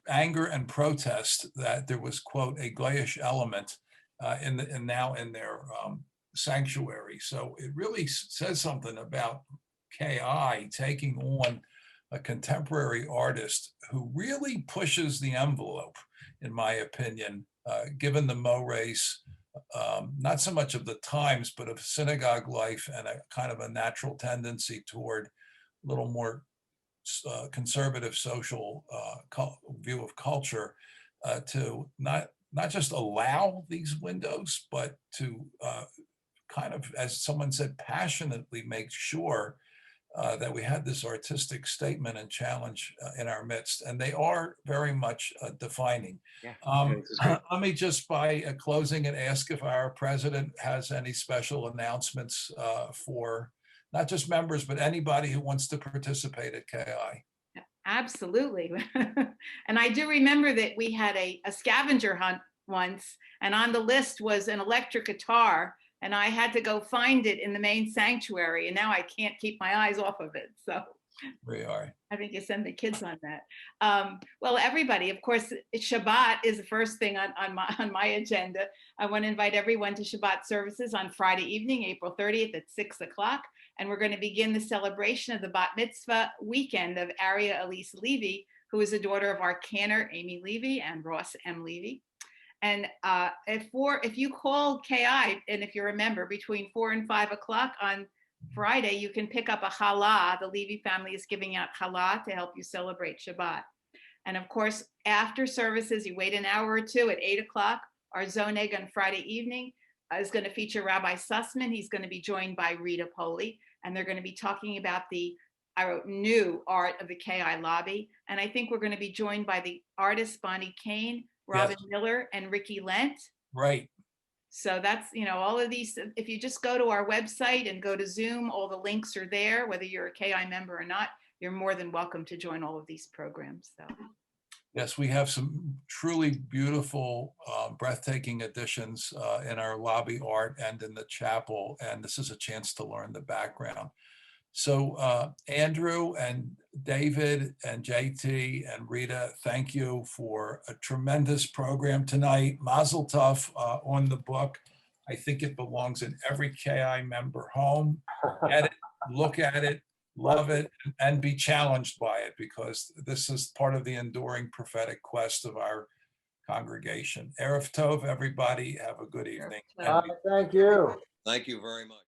A: anger and protest that there was, quote, a Goyish element now in their sanctuary. So it really says something about KI taking on a contemporary artist who really pushes the envelope, in my opinion, given the mores, not so much of the times, but of synagogue life and a kind of a natural tendency toward a little more conservative social view of culture, to not just allow these windows, but to kind of, as someone said, passionately make sure that we had this artistic statement and challenge in our midst. And they are very much defining.
F: Yeah,
A: Let me just, by closing, and ask if our president has any special announcements for not just members, but anybody who wants to participate at KI.
H: Absolutely. And I do remember that we had a scavenger hunt once, and on the list was an electric guitar, and I had to go find it in the main sanctuary, and now I can't keep my eyes off of it. So
A: We are.
H: I think you send the kids on that. Well, everybody, of course, Shabbat is the first thing on my agenda. I want to invite everyone to Shabbat services on Friday evening, April 30th at 6 o'clock. And we're going to begin the celebration of the bat mitzvah weekend of Aria Elise Levy, who is the daughter of our cantor, Amy Levy, and Ross M. Levy. And if you call KI, and if you remember, between 4 and 5 o'clock on Friday, you can pick up a challah. The Levy family is giving out challah to help you celebrate Shabbat. And of course, after services, you wait an hour or two at 8 o'clock. Our Zoneg on Friday evening is going to feature Rabbi Sussman. He's going to be joined by Rita Poley, and they're going to be talking about our new art of the KI lobby. And I think we're going to be joined by the artists Bonnie Kane, Robin Miller, and Ricky Lent.
A: Right.
H: So that's, all of these, if you just go to our website and go to Zoom, all the links are there, whether you're a KI member or not, you're more than welcome to join all of these programs. So.
A: Yes, we have some truly beautiful, breathtaking additions in our lobby art and in the chapel. And this is a chance to learn the background. So Andrew and David and JT and Rita, thank you for a tremendous program tonight. Mazel tov on the book. I think it belongs in every KI member home. Get it, look at it, love it, and be challenged by it, because this is part of the enduring prophetic quest of our congregation. Erev Tov, everybody. Have a good evening.
C: Thank you.
I: Thank you very much.